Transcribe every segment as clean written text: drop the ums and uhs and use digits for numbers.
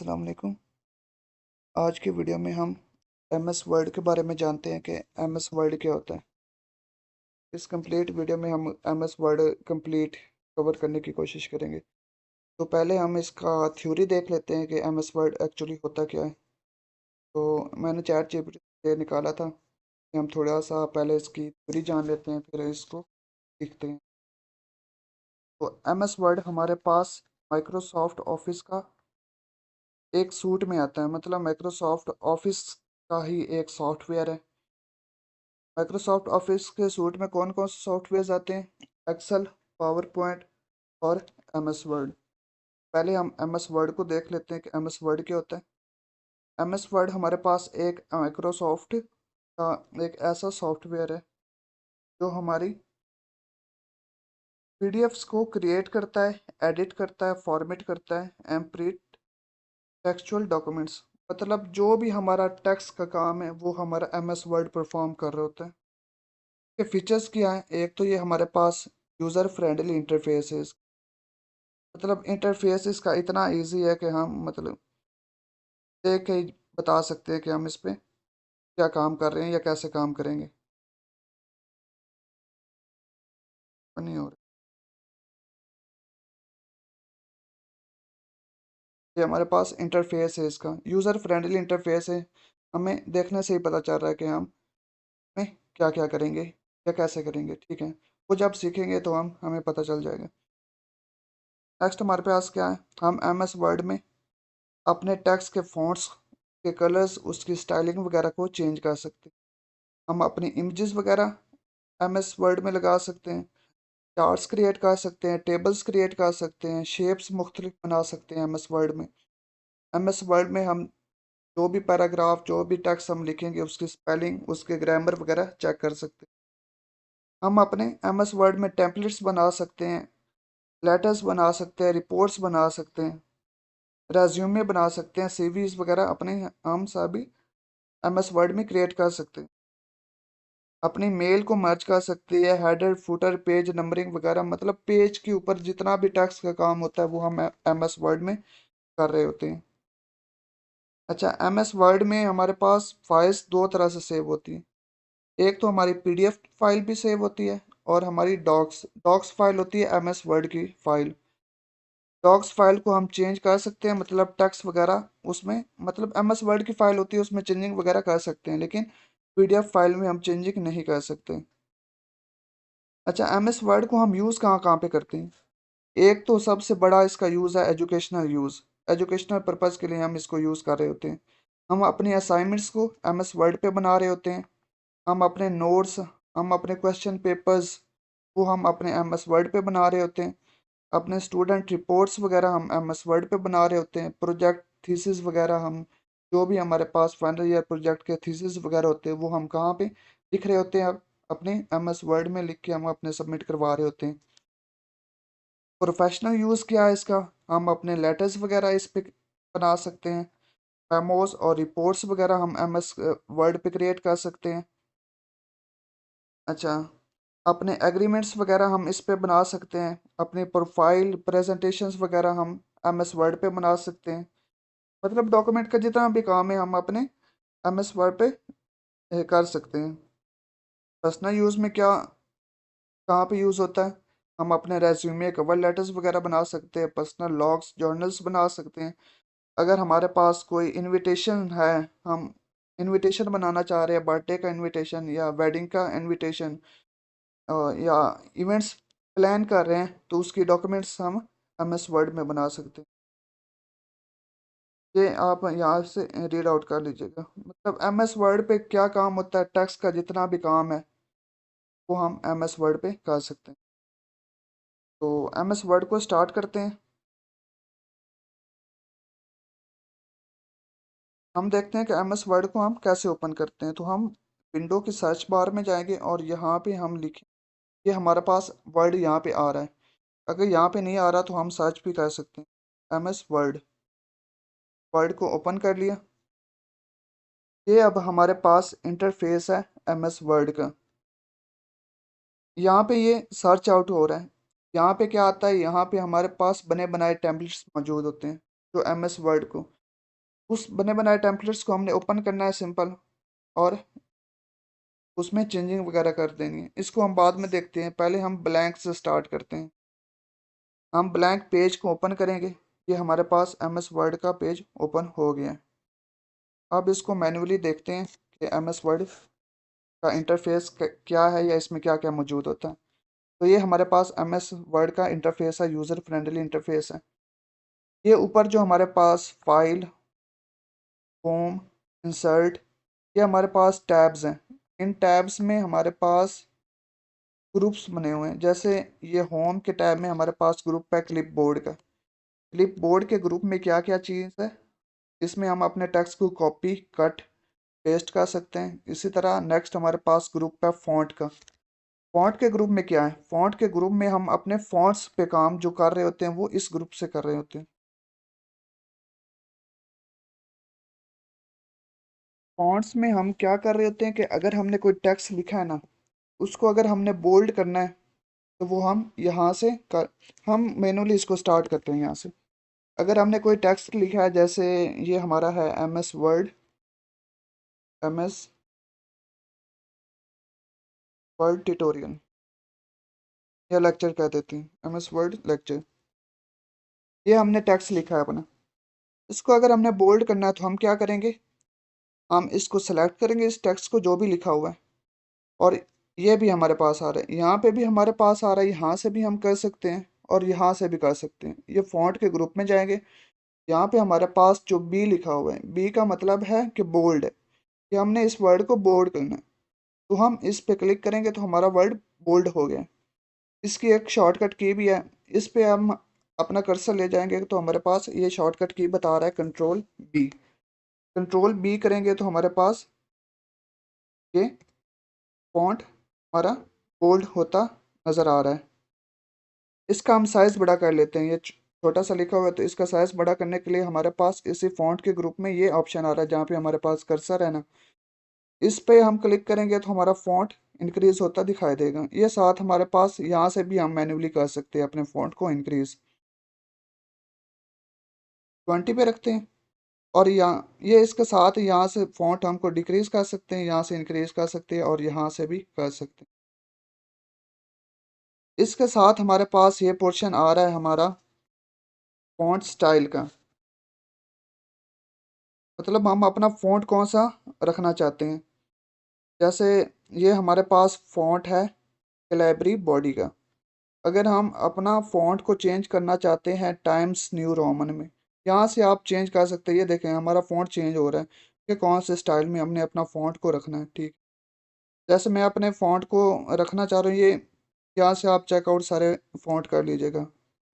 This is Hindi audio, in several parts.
अस्सलाम वालेकुम। आज की वीडियो में हम MS वर्ड के बारे में जानते हैं कि MS वर्ड क्या होता है। इस कंप्लीट वीडियो में हम MS वर्ड कंप्लीट कवर करने की कोशिश करेंगे। तो पहले हम इसका थ्योरी देख लेते हैं कि MS वर्ड एक्चुअली होता क्या है। तो मैंने चैट जीपीटी से निकाला था कि हम थोड़ा सा पहले इसकी थ्योरी जान लेते हैं, फिर इसको सीखते हैं। तो MS वर्ड हमारे पास माइक्रोसॉफ्ट ऑफिस का एक सूट में आता है, मतलब माइक्रोसॉफ्ट ऑफिस का ही एक सॉफ्टवेयर है। माइक्रोसॉफ्ट ऑफिस के सूट में कौन कौन से सॉफ्टवेयर आते हैं? एक्सेल, पावर पॉइंट और MS वर्ड। पहले हम MS वर्ड को देख लेते हैं कि MS वर्ड क्या होता है। MS वर्ड हमारे पास एक माइक्रोसॉफ्ट का एक ऐसा सॉफ्टवेयर है जो हमारी PDFs को क्रिएट करता है, एडिट करता है, फॉर्मेट करता है एंड प्रिंट टेक्सचुअल डॉक्यूमेंट्स। मतलब जो भी हमारा टेक्स्ट का काम है वो हमारा MS वर्ड परफॉर्म कर रहा होता है। के फीचर्स क्या हैं? एक तो ये हमारे पास यूज़र फ्रेंडली इंटरफेस है। मतलब इंटरफेस इसका इतना इजी है कि हम मतलब देख के ही बता सकते हैं कि हम इस पे क्या काम कर रहे हैं या कैसे काम करेंगे। नहीं हो रहा। ये हमारे पास इंटरफेस है, इसका यूज़र फ्रेंडली इंटरफेस है। हमें देखने से ही पता चल रहा है कि हम में क्या क्या करेंगे या कैसे करेंगे। ठीक है, वो जब सीखेंगे तो हमें पता चल जाएगा। नेक्स्ट हमारे पास क्या है? हम MS वर्ड में अपने टेक्स्ट के फॉन्ट्स के कलर्स, उसकी स्टाइलिंग वगैरह को चेंज कर सकते हैं। हम अपनी इमेजेस वगैरह MS वर्ड में लगा सकते हैं, चार्ट्स क्रिएट कर सकते हैं, टेबल्स क्रिएट कर सकते हैं, शेप्स मुख्तलिफ बना सकते हैं MS वर्ड में। MS वर्ड में हम जो भी पैराग्राफ, जो भी टेक्स्ट हम लिखेंगे उसकी स्पेलिंग, उसके ग्रामर वगैरह चेक कर सकते हैं। हम अपने MS वर्ड में टेम्पलेट्स बना सकते हैं, लेटर्स बना सकते हैं, रिपोर्ट्स बना सकते हैं, रेज्यूमे बना सकते हैं, CVs वगैरह अपने हम सभी MS वर्ड में क्रिएट कर सकते हैं। अपनी मेल को मर्ज कर सकती है, हेडर, फुटर, पेज नंबरिंग वगैरह, मतलब पेज के ऊपर जितना भी टेक्स्ट का काम होता है वो हम MS वर्ड में कर रहे होते हैं। अच्छा, MS वर्ड में हमारे पास फाइल्स दो तरह से सेव होती हैं। एक तो हमारी PDF फाइल भी सेव होती है और हमारी डॉक्स फाइल होती है MS वर्ड की फाइल। डॉक्स फाइल को हम चेंज कर सकते हैं, मतलब टेक्स्ट वगैरह उसमें, मतलब MS वर्ड की फाइल होती है उसमें चेंजिंग वगैरह कर सकते हैं, लेकिन PDF फाइल में हम चेंजिंग नहीं कर सकते। अच्छा, MS वर्ड को हम यूज़ कहाँ कहाँ पे करते हैं? एक तो सबसे बड़ा इसका यूज़ है एजुकेशनल यूज़। एजुकेशनल पर्पज़ के लिए हम इसको यूज़ कर रहे होते हैं। हम अपने असाइनमेंट्स को MS वर्ड पे बना रहे होते हैं। हम अपने नोट्स, हम अपने क्वेश्चन पेपर्स वो हम अपने MS वर्ड पे बना रहे होते हैं। अपने स्टूडेंट रिपोर्ट्स वगैरह हम MS वर्ड पे बना रहे होते हैं। प्रोजेक्ट थीसिस वगैरह हम जो भी हमारे पास फाइनल ईयर प्रोजेक्ट के थीसिस वगैरह होते हैं वो हम कहाँ पे लिख रहे होते हैं? अपने MS वर्ड में लिख के हम अपने सबमिट करवा रहे होते हैं। प्रोफेशनल यूज़ क्या है इसका? हम अपने लेटर्स वगैरह इस पे बना सकते हैं। मेमोज और रिपोर्ट्स वगैरह हम MS वर्ड पे क्रिएट कर सकते हैं। अच्छा, अपने एग्रीमेंट्स वगैरह हम इस पे बना सकते हैं। अपने प्रोफाइल प्रेजेंटेशंस वगैरह हम MS वर्ड पे बना सकते हैं। मतलब डॉक्यूमेंट का जितना भी काम है हम अपने MS वर्ड पे कर सकते हैं। पर्सनल यूज़ में क्या कहाँ पे यूज़ होता है? हम अपने रेज्यूमे, कवर लेटर्स वगैरह बना सकते हैं, पर्सनल लॉग्स, जर्नल्स बना सकते हैं। अगर हमारे पास कोई इनविटेशन है, हम इनविटेशन बनाना चाह रहे हैं, बर्थडे का इनविटेशन या वेडिंग का इनविटेशन या इवेंट्स प्लान कर रहे हैं, तो उसकी डॉक्यूमेंट्स हम MS वर्ड में बना सकते हैं। ये आप यहाँ से रीड आउट कर लीजिएगा। मतलब MS वर्ड पे क्या काम होता है, टेक्स्ट का जितना भी काम है वो हम MS वर्ड पे कर सकते हैं। तो MS वर्ड को स्टार्ट करते हैं। हम देखते हैं कि MS वर्ड को हम कैसे ओपन करते हैं। तो हम विंडो की सर्च बार में जाएंगे और यहाँ पे हम लिखें, ये हमारे पास वर्ड यहाँ पे आ रहा है। अगर यहाँ पे नहीं आ रहा तो हम सर्च भी कर सकते हैं। MS वर्ड, वर्ड को ओपन कर लिया। ये अब हमारे पास इंटरफेस है MS वर्ड का। यहाँ पे ये सर्च आउट हो रहा है। यहाँ पे क्या आता है? यहाँ पे हमारे पास बने बनाए टेम्पलेट्स मौजूद होते हैं जो MS वर्ड को उस बने बनाए टेम्पलेट्स को हमने ओपन करना है सिंपल, और उसमें चेंजिंग वगैरह कर देनी है। इसको हम बाद में देखते हैं, पहले हम ब्लैंक से स्टार्ट करते हैं। हम ब्लैंक पेज को ओपन करेंगे। ये हमारे पास एम एस वर्ड का पेज ओपन हो गया है। अब इसको मैन्युअली देखते हैं कि एम एस वर्ड का इंटरफेस क्या है, या इसमें क्या क्या मौजूद होता है। तो ये हमारे पास एम एस वर्ड का इंटरफेस है, यूज़र फ्रेंडली इंटरफेस है। ये ऊपर जो हमारे पास फाइल, होम, इंसर्ट, ये हमारे पास टैब्स हैं। इन टैब्स में हमारे पास ग्रुप्स बने हुए हैं। जैसे ये होम के टैब में हमारे पास ग्रुप है क्लिप बोर्ड का। क्लिप बोर्ड के ग्रुप में क्या क्या चीज़ है, इसमें हम अपने टेक्स्ट को कॉपी, कट, पेस्ट कर सकते हैं। इसी तरह नेक्स्ट हमारे पास ग्रुप है फॉन्ट का। फॉन्ट के ग्रुप में क्या है, फॉन्ट के ग्रुप में हम अपने फॉन्ट्स पे काम जो कर रहे होते हैं वो इस ग्रुप से कर रहे होते हैं। फॉन्ट्स में हम क्या कर रहे होते हैं कि अगर हमने कोई टेक्स्ट लिखा है ना, उसको अगर हमने बोल्ड करना है, तो वो हम यहाँ से कर, हम मैनुअली इसको स्टार्ट करते हैं यहाँ से। अगर हमने कोई टेक्स्ट लिखा है, जैसे ये हमारा है M S word, M S word tutorial, या लेक्चर कह देते हैं, एम एस वर्ड लेक्चर। ये हमने टेक्स्ट लिखा है अपना। इसको अगर हमने बोल्ड करना है तो हम क्या करेंगे, हम इसको सेलेक्ट करेंगे, इस टेक्स्ट को जो भी लिखा हुआ है, और ये भी हमारे पास आ रहा है, यहाँ पे भी हमारे पास आ रहा है, यहाँ से भी हम कर सकते हैं और यहाँ से भी कर सकते हैं। ये फॉन्ट के ग्रुप में जाएंगे। यहाँ पे हमारे पास जो बी लिखा हुआ है, बी का मतलब है कि बोल्ड है, कि हमने इस वर्ड को बोल्ड करना है। तो हम इस पे क्लिक करेंगे तो हमारा वर्ड बोल्ड हो गया। इसकी एक शॉर्टकट की भी है, इस पे हम अपना कर्सर ले जाएंगे तो हमारे पास ये शॉर्टकट की बता रहा है कंट्रोल बी। कंट्रोल बी करेंगे तो हमारे पास ये फॉन्ट हमारा बोल्ड होता नज़र आ रहा है। इसका हम साइज़ बड़ा कर लेते हैं। ये छोटा सा लिखा हुआ है, तो इसका साइज़ बड़ा करने के लिए हमारे पास इसी फॉन्ट के ग्रुप में ये ऑप्शन आ रहा है, जहाँ पे हमारे पास कर्सर है ना, इस पे हम क्लिक करेंगे तो हमारा फॉन्ट इंक्रीज होता दिखाई देगा। ये साथ हमारे पास यहाँ से भी हम मैन्युअली कर सकते हैं अपने फॉन्ट को इंक्रीज। 20 पे रखते हैं, और यहाँ ये इसके साथ यहाँ से फॉन्ट हमको डिक्रीज कर सकते हैं, यहाँ से इंक्रीज कर सकते हैं, और यहाँ से भी कर सकते हैं। इसके साथ हमारे पास ये पोर्शन आ रहा है हमारा फॉन्ट स्टाइल का, मतलब हम अपना फॉन्ट कौन सा रखना चाहते हैं। जैसे ये हमारे पास फॉन्ट है कैलेबरी बॉडी का। अगर हम अपना फॉन्ट को चेंज करना चाहते हैं टाइम्स न्यू रोमन में, यहाँ से आप चेंज कर सकते हैं। ये देखें हमारा फॉन्ट चेंज हो रहा है कि कौन से स्टाइल में हमने अपना फॉन्ट को रखना है। ठीक, जैसे मैं अपने फॉन्ट को रखना चाह रहा हूँ, ये यहाँ से आप चेकआउट सारे फॉन्ट कर लीजिएगा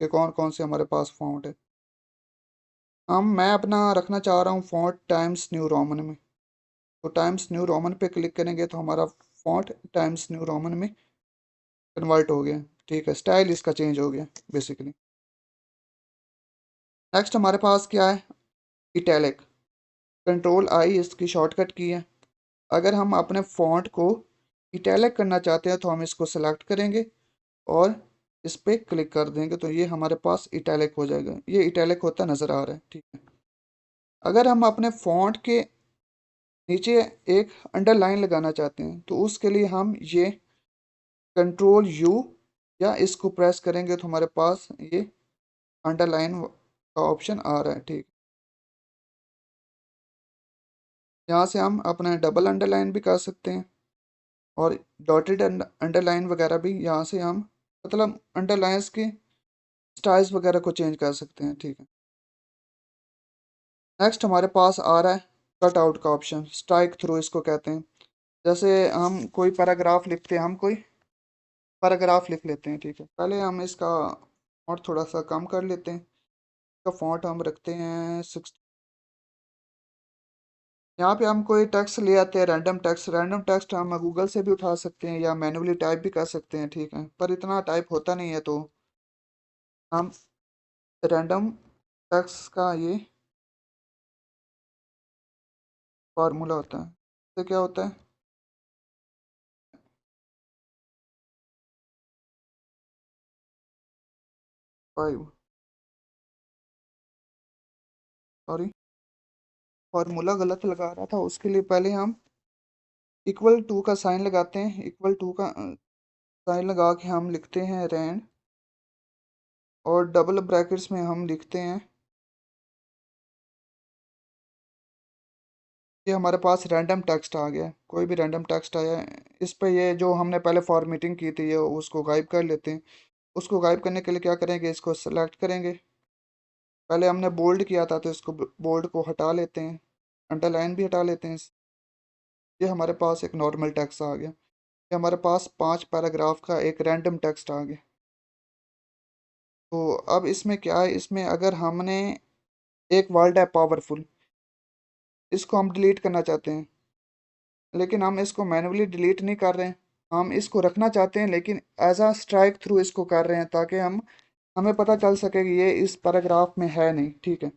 कि कौन कौन से हमारे पास फॉन्ट है। हम मैं अपना रखना चाह रहा हूँ फॉन्ट टाइम्स न्यू रोमन में। तो टाइम्स न्यू रोमन पे क्लिक करेंगे तो हमारा फॉन्ट टाइम्स न्यू रोमन में कन्वर्ट हो गया। ठीक है, स्टाइल इसका चेंज हो गया बेसिकली। नेक्स्ट हमारे पास क्या है, इटैलिक। कंट्रोल आई इसकी शॉर्टकट की है। अगर हम अपने फॉन्ट को इटैलिक करना चाहते हैं तो हम इसको सेलेक्ट करेंगे और इस पर क्लिक कर देंगे, तो ये हमारे पास इटैलिक हो जाएगा। ये इटैलिक होता नज़र आ रहा है। ठीक है, अगर हम अपने फॉन्ट के नीचे एक अंडरलाइन लगाना चाहते हैं तो उसके लिए हम ये कंट्रोल यू या इसको प्रेस करेंगे तो हमारे पास ये अंडरलाइन का ऑप्शन आ रहा है। ठीक, यहाँ से हम अपना डबल अंडरलाइन भी कर सकते हैं, और डॉटेड अंडरलाइन वगैरह भी यहाँ से हम, मतलब अंडरलाइंस की स्टाइल्स वगैरह को चेंज कर सकते हैं। ठीक है, नेक्स्ट हमारे पास आ रहा है कट आउट का ऑप्शन, स्ट्राइक थ्रू इसको कहते हैं। जैसे हम कोई पैराग्राफ लिखते हैं, हम कोई पैराग्राफ लिख लेते हैं। ठीक है, पहले हम इसका फॉन्ट थोड़ा सा कम कर लेते हैं। इसका फॉन्ट हम रखते हैं 60। यहाँ पे हम कोई टेक्स्ट ले आते हैं, रैंडम टेक्स्ट। रैंडम टेक्स्ट हम गूगल से भी उठा सकते हैं या मैन्युअली टाइप भी कर सकते हैं। ठीक है, पर इतना टाइप होता नहीं है, तो हम रैंडम टेक्स्ट का ये फार्मूला होता है। तो क्या होता है, 5, सॉरी फॉर्मूला गलत लगा रहा था, उसके लिए पहले हम इक्वल टू का साइन लगाते हैं। इक्वल टू का साइन लगा के हम लिखते हैं रैंड, और डबल ब्रैकेट्स में हम लिखते हैं, ये हमारे पास रैंडम टेक्स्ट आ गया। कोई भी रैंडम टेक्स्ट आया है, इस पे ये जो हमने पहले फॉर्मेटिंग की थी ये उसको गायब कर लेते हैं। उसको गायब करने के लिए क्या करेंगे, इसको सेलेक्ट करेंगे। पहले हमने बोल्ड किया था तो इसको बोल्ड को हटा लेते हैं, अंडरलाइन भी हटा लेते हैं। ये हमारे पास एक नॉर्मल टेक्स्ट आ गया। ये हमारे पास 5 पैराग्राफ का एक रैंडम टेक्स्ट आ गया। तो अब इसमें क्या है, इसमें अगर हमने एक वर्ड है पावरफुल, इसको हम डिलीट करना चाहते हैं, लेकिन हम इसको मैन्युअली डिलीट नहीं कर रहे हैं, हम इसको रखना चाहते हैं, लेकिन एज अ स्ट्राइक थ्रू इसको कर रहे हैं, ताकि हमें पता चल सके कि ये इस पैराग्राफ में है नहीं, ठीक है।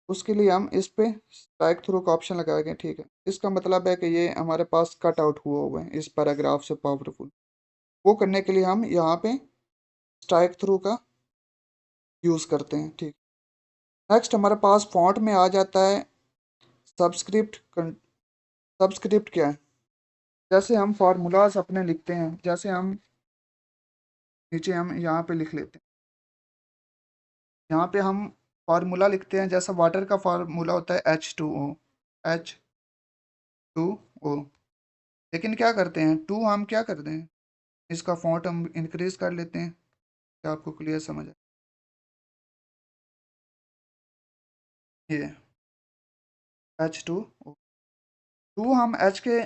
उसके लिए हम इस पे स्ट्राइक थ्रू का ऑप्शन लगाएंगे, ठीक है। इसका मतलब है कि ये हमारे पास कट आउट हुआ हुआ है इस पैराग्राफ से पावरफुल। वो करने के लिए हम यहाँ पे स्ट्राइक थ्रू का यूज़ करते हैं, ठीक। नेक्स्ट हमारे पास फॉन्ट में आ जाता है सबस्क्रिप्ट। सबस्क्रिप्ट क्या है, जैसे हम फार्मूलाज अपने लिखते हैं, जैसे हम नीचे हम यहाँ पे लिख लेते हैं, यहाँ पे हम फार्मूला लिखते हैं, जैसा वाटर का फार्मूला होता है H2O, H2O। लेकिन क्या करते हैं, टू हम क्या करते हैं, इसका फॉन्ट हम इंक्रीज कर लेते हैं। क्या आपको क्लियर समझ है, ये H2O। टू हम H के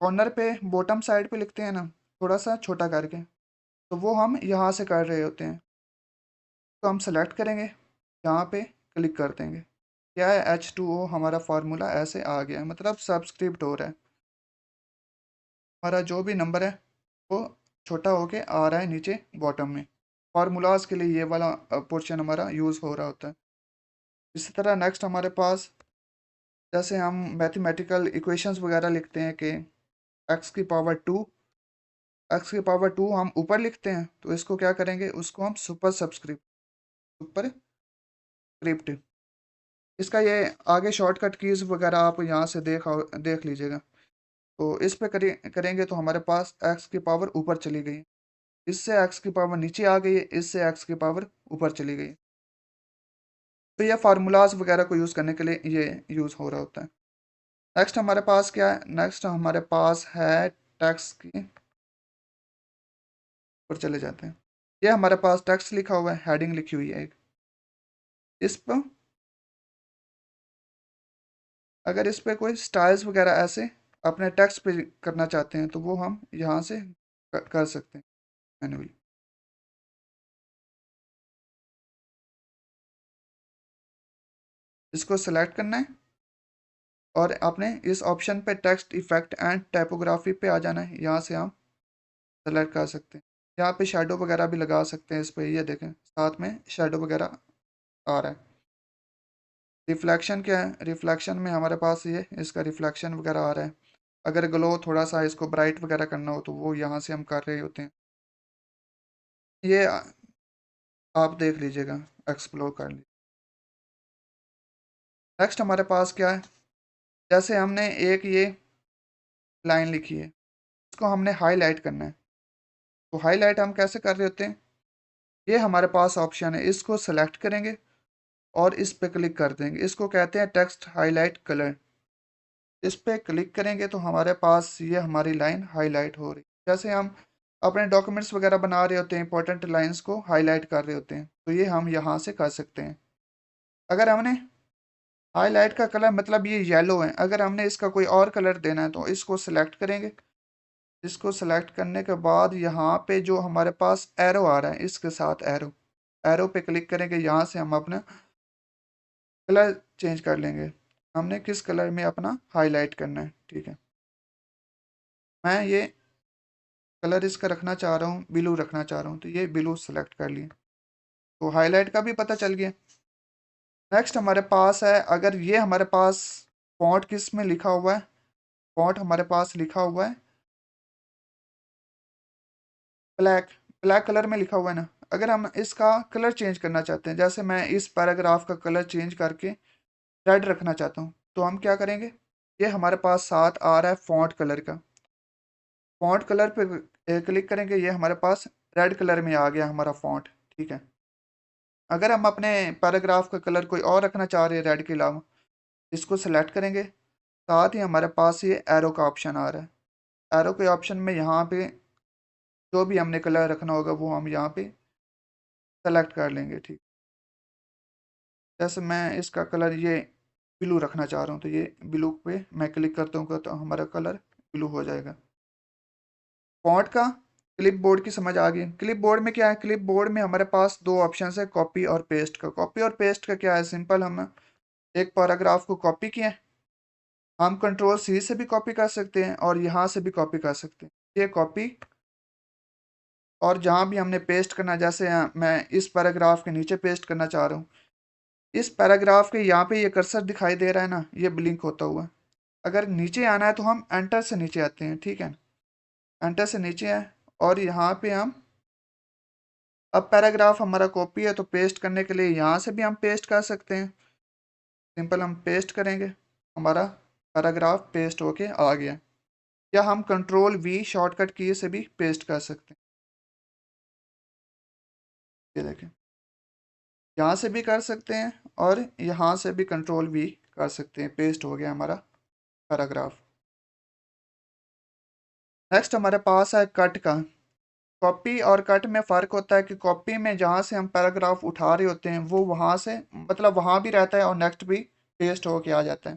कॉर्नर पे बॉटम साइड पे लिखते हैं ना, थोड़ा सा छोटा करके, तो वो हम यहाँ से कर रहे होते हैं। तो हम सेलेक्ट करेंगे, यहाँ पे क्लिक कर देंगे, क्या है H2O, हमारा फार्मूला ऐसे आ गया है, मतलब सब्सक्रिप्ट हो रहा है। हमारा जो भी नंबर है वो छोटा होके आ रहा है नीचे बॉटम में। फार्मूलाज के लिए ये वाला पोर्शन हमारा यूज़ हो रहा होता है। इसी तरह नेक्स्ट हमारे पास, जैसे हम मैथमेटिकल इक्वेशंस वगैरह लिखते हैं कि x⁻², x⁻² हम ऊपर लिखते हैं, तो इसको क्या करेंगे, उसको हम सुपर सब्सक्रिप्ट, सुपर स्क्रिप्ट। इसका ये आगे शॉर्टकट कीज़ वगैरह आप यहाँ से देख लीजिएगा। तो इस पे करेंगे तो हमारे पास एक्स की पावर ऊपर चली गई, इससे एक्स की पावर नीचे आ गई है, इससे एक्स की पावर ऊपर चली गई। तो ये फार्मूलाज वगैरह को यूज़ करने के लिए ये यूज़ हो रहा होता है। नेक्स्ट हमारे पास क्या है, नेक्स्ट हमारे पास है टेक्स्ट की, पर चले जाते हैं। ये हमारे पास टेक्स्ट लिखा हुआ है, हेडिंग लिखी हुई है एक। इस पर अगर इस पे कोई स्टाइल्स वगैरह ऐसे अपने टेक्स्ट पे करना चाहते हैं, तो वो हम यहाँ से कर सकते हैं मैन्युअली। इसको सेलेक्ट करना है और आपने इस ऑप्शन पे टेक्स्ट इफेक्ट एंड टाइपोग्राफी पे आ जाना है, यहाँ से हम सेलेक्ट कर सकते हैं। यहाँ पे शेडो वगैरह भी लगा सकते हैं इस पे, ये देखें साथ में शेडो वगैरह आ रहा है। रिफ्लेक्शन क्या है, रिफ्लेक्शन में हमारे पास ये इसका रिफ्लेक्शन वगैरह आ रहा है। अगर ग्लो थोड़ा सा इसको ब्राइट वगैरह करना हो तो वो यहाँ से हम कर रहे होते हैं। ये आप देख लीजिएगा, एक्सप्लोर कर लीजिए। नेक्स्ट हमारे पास क्या है, जैसे हमने एक ये लाइन लिखी है, इसको हमने हाईलाइट करना है। तो हाईलाइट हम कैसे कर रहे होते हैं, ये हमारे पास ऑप्शन है, इसको सेलेक्ट करेंगे और इस पे क्लिक कर देंगे। इसको कहते हैं टेक्स्ट हाईलाइट कलर। इस पे क्लिक करेंगे तो हमारे पास ये हमारी लाइन हाईलाइट हो रही। जैसे हम अपने डॉक्यूमेंट्स वगैरह बना रहे होते हैं, इंपॉर्टेंट लाइंस को हाईलाइट कर रहे होते हैं, तो ये हम यहाँ से कर सकते हैं। अगर हमने हाईलाइट का कलर मतलब ये येलो है, अगर हमने इसका कोई और कलर देना है तो इसको सिलेक्ट करेंगे। इसको सेलेक्ट करने के बाद यहाँ पे जो हमारे पास एरो आ रहा है, इसके साथ एरो, एरो पे क्लिक करेंगे, यहाँ से हम अपना कलर चेंज कर लेंगे। हमने किस कलर में अपना हाईलाइट करना है, ठीक है। मैं ये कलर इसका रखना चाह रहा हूँ, ब्लू रखना चाह रहा हूँ, तो ये ब्लू सेलेक्ट कर लिए, तो हाईलाइट का भी पता चल गया। नेक्स्ट हमारे पास है, अगर ये हमारे पास फॉन्ट किस में लिखा हुआ है, फॉन्ट हमारे पास लिखा हुआ है ब्लैक, ब्लैक कलर में लिखा हुआ है ना। अगर हम इसका कलर चेंज करना चाहते हैं, जैसे मैं इस पैराग्राफ का कलर चेंज करके रेड रखना चाहता हूँ, तो हम क्या करेंगे, ये हमारे पास साथ आ रहा है फॉन्ट कलर का, फॉन्ट कलर पे क्लिक करेंगे, ये हमारे पास रेड कलर में आ गया हमारा फॉन्ट। ठीक है, अगर हम अपने पैराग्राफ का कलर कोई और रखना चाह रहे हैं रेड के अलावा, इसको सेलेक्ट करेंगे, साथ ही हमारे पास ये एरो का ऑप्शन आ रहा है। एरो के ऑप्शन में यहाँ पे जो भी हमने कलर रखना होगा वो हम यहाँ पे सेलेक्ट कर लेंगे। ठीक, जैसे मैं इसका कलर ये ब्लू रखना चाह रहा हूँ, तो ये ब्लू पे मैं क्लिक करता हूँ तो हमारा कलर ब्लू हो जाएगा। फॉन्ट का क्लिप बोर्ड की समझ आ गई। क्लिप बोर्ड में क्या है, क्लिप बोर्ड में हमारे पास दो ऑप्शन है, कॉपी और पेस्ट का। कॉपी और पेस्ट का क्या है, सिंपल, हम एक पैराग्राफ को कॉपी किए, हम कंट्रोल सी से भी कॉपी कर सकते हैं और यहाँ से भी कॉपी कर सकते हैं, ये कॉपी। और जहाँ भी हमने पेस्ट करना, जैसे मैं इस पैराग्राफ के नीचे पेस्ट करना चाह रहा हूँ, इस पैराग्राफ के यहाँ पे ये कर्सर दिखाई दे रहा है ना, ये ब्लिंक होता हुआ। अगर नीचे आना है तो हम एंटर से नीचे आते हैं। ठीक है, एंटर से नीचे आए और यहाँ पे हम, अब पैराग्राफ हमारा कॉपी है तो पेस्ट करने के लिए यहाँ से भी हम पेस्ट कर सकते हैं। सिंपल हम पेस्ट करेंगे, हमारा पैराग्राफ पेस्ट होके आ गया। या हम कंट्रोल वी शॉर्टकट की से भी पेस्ट कर सकते हैं। ये देखें, यहाँ से भी कर सकते हैं और यहाँ से भी कंट्रोल वी कर सकते हैं, पेस्ट हो गया हमारा पैराग्राफ। नेक्स्ट हमारे पास है कट का। कॉपी और कट में फ़र्क होता है कि कॉपी में जहाँ से हम पैराग्राफ उठा रहे होते हैं वो वहाँ से, मतलब वहाँ भी रहता है और नेक्स्ट भी पेस्ट होके आ जाता है।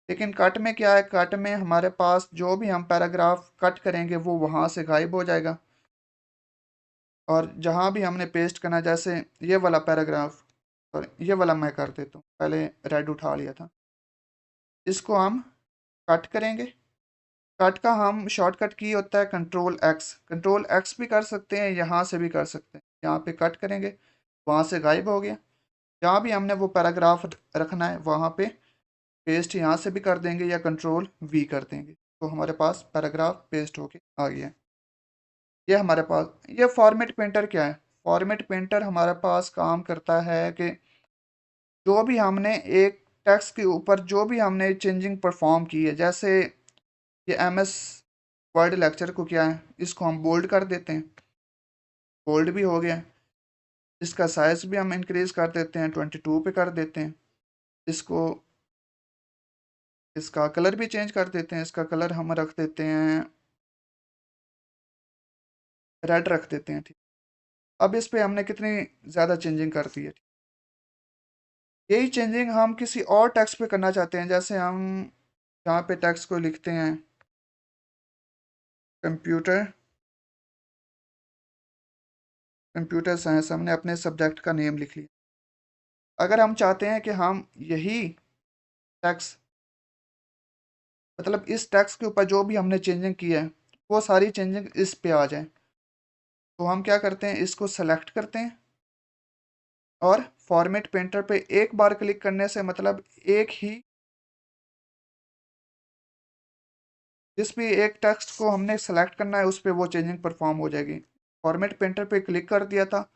लेकिन कट में क्या है, कट में हमारे पास जो भी हम पैराग्राफ कट करेंगे वो वहाँ से गायब हो जाएगा, और जहाँ भी हमने पेस्ट करना, जैसे ये वाला पैराग्राफ, और ये वाला मैं कर देता हूँ, पहले रेड उठा लिया था, इसको हम कट करेंगे। कट का हम शॉर्टकट की होता है कंट्रोल एक्स, कंट्रोल एक्स भी कर सकते हैं, यहाँ से भी कर सकते हैं। यहाँ पे कट करेंगे, वहाँ से गायब हो गया। जहाँ भी हमने वो पैराग्राफ रखना है वहाँ पे पेस्ट यहाँ से भी कर देंगे या कंट्रोल वी कर देंगे, तो हमारे पास पैराग्राफ पेस्ट होके आ गया। ये हमारे पास, ये फॉर्मेट पेंटर क्या है, फॉर्मेट पेंटर हमारे पास काम करता है कि जो भी हमने एक टेक्स्ट के ऊपर जो भी हमने चेंजिंग परफॉर्म की है, जैसे ये एमएस वर्ड लेक्चर को क्या है, इसको हम बोल्ड कर देते हैं, बोल्ड भी हो गया। इसका साइज भी हम इंक्रीज कर देते हैं, 22 पे कर देते हैं। इसको, इसका कलर भी चेंज कर देते हैं, इसका कलर हम रख देते हैं, रेड रख देते हैं। ठीक, अब इस पे हमने कितनी ज़्यादा चेंजिंग कर दी है। यही चेंजिंग हम किसी और टेक्स्ट पे करना चाहते हैं, जैसे हम यहाँ पे टेक्स्ट को लिखते हैं कंप्यूटर, कंप्यूटर साइंस, हमने अपने सब्जेक्ट का नेम लिख लिया। अगर हम चाहते हैं कि हम यही टेक्स्ट, मतलब इस टेक्स्ट के ऊपर जो भी हमने चेंजिंग की है वो सारी चेंजिंग इस पे आ जाए, तो हम क्या करते हैं, इसको सेलेक्ट करते हैं और फॉर्मेट पेंटर पे एक बार क्लिक करने से, मतलब एक ही, जिस भी एक टेक्स्ट को हमने सेलेक्ट करना है उस पर वो चेंजिंग परफॉर्म हो जाएगी। फॉर्मेट पेंटर पे क्लिक कर दिया था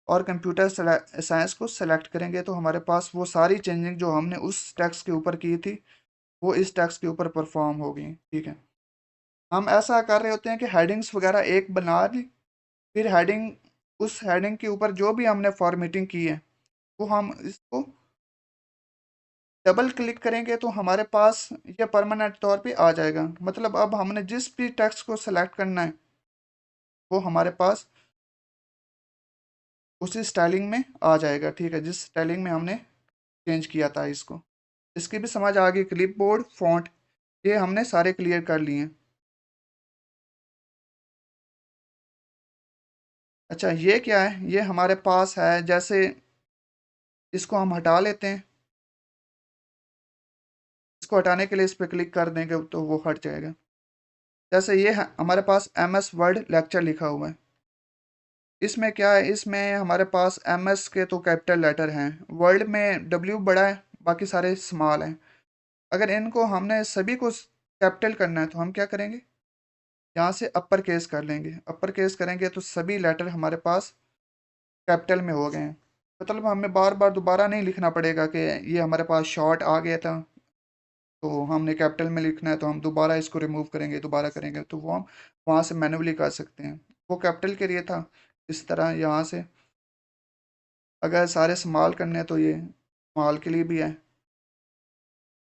और कंप्यूटर साइंस को सेलेक्ट करेंगे तो हमारे पास वो सारी चेंजिंग जो हमने उस टेक्स्ट के ऊपर की थी वो इस टेक्स्ट के ऊपर परफॉर्म हो गई। ठीक है, हम ऐसा कर रहे होते हैं कि हेडिंग्स वगैरह एक बना ली, फिर हेडिंग, उस हेडिंग के ऊपर जो भी हमने फॉर्मेटिंग की है वो हम इसको डबल क्लिक करेंगे तो हमारे पास ये परमानेंट तौर पे आ जाएगा। मतलब अब हमने जिस भी टेक्स्ट को सेलेक्ट करना है वो हमारे पास उसी स्टाइलिंग में आ जाएगा। ठीक है, जिस स्टाइलिंग में हमने चेंज किया था इसको। इसकी भी समझ आ गई, क्लिप बोर्ड, फॉन्ट, ये हमने सारे क्लियर कर लिए हैं। अच्छा, ये क्या है, ये हमारे पास है, जैसे इसको हम हटा लेते हैं, इसको हटाने के लिए इस पर क्लिक कर देंगे तो वो हट जाएगा। जैसे ये हमारे पास एम एस वर्ड लेक्चर लिखा हुआ है, इसमें क्या है, इसमें हमारे पास एम एस के तो कैपिटल लेटर हैं, वर्ल्ड में डब्ल्यू बड़ा है, बाकी सारे स्मॉल हैं। अगर इनको हमने सभी को कैपिटल करना है तो हम क्या करेंगे, यहाँ से अपर केस कर लेंगे, अपर केस करेंगे तो सभी लेटर हमारे पास कैपिटल में हो गए हैं। मतलब हमें बार बार दोबारा नहीं लिखना पड़ेगा कि ये हमारे पास शॉर्ट आ गया था तो हमने कैपिटल में लिखना है, तो हम दोबारा इसको रिमूव करेंगे, दोबारा करेंगे, तो वो हम वहाँ से मैन्युअली कर सकते हैं। वो कैपिटल के लिए था। इस तरह यहाँ से अगर सारे स्मॉल करने हैं तो ये स्मॉल के लिए भी है।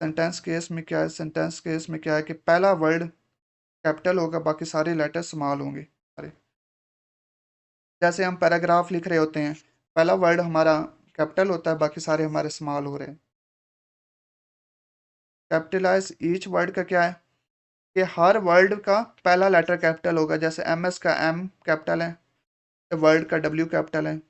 सेंटेंस केस में क्या है, सेंटेंस केस में क्या है कि पहला वर्ड कैपिटल होगा, बाकी सारे लेटर स्मॉल होंगे सारे। जैसे हम पैराग्राफ लिख रहे होते हैं, पहला वर्ड हमारा कैपिटल होता है, बाकी सारे हमारे स्मॉल हो रहे हैं। कैपिटलाइज ईच वर्ड का क्या है कि हर वर्ड का पहला लेटर कैपिटल होगा। जैसे एम एस का एम कैपिटल है, वर्ड का डब्ल्यू कैपिटल है।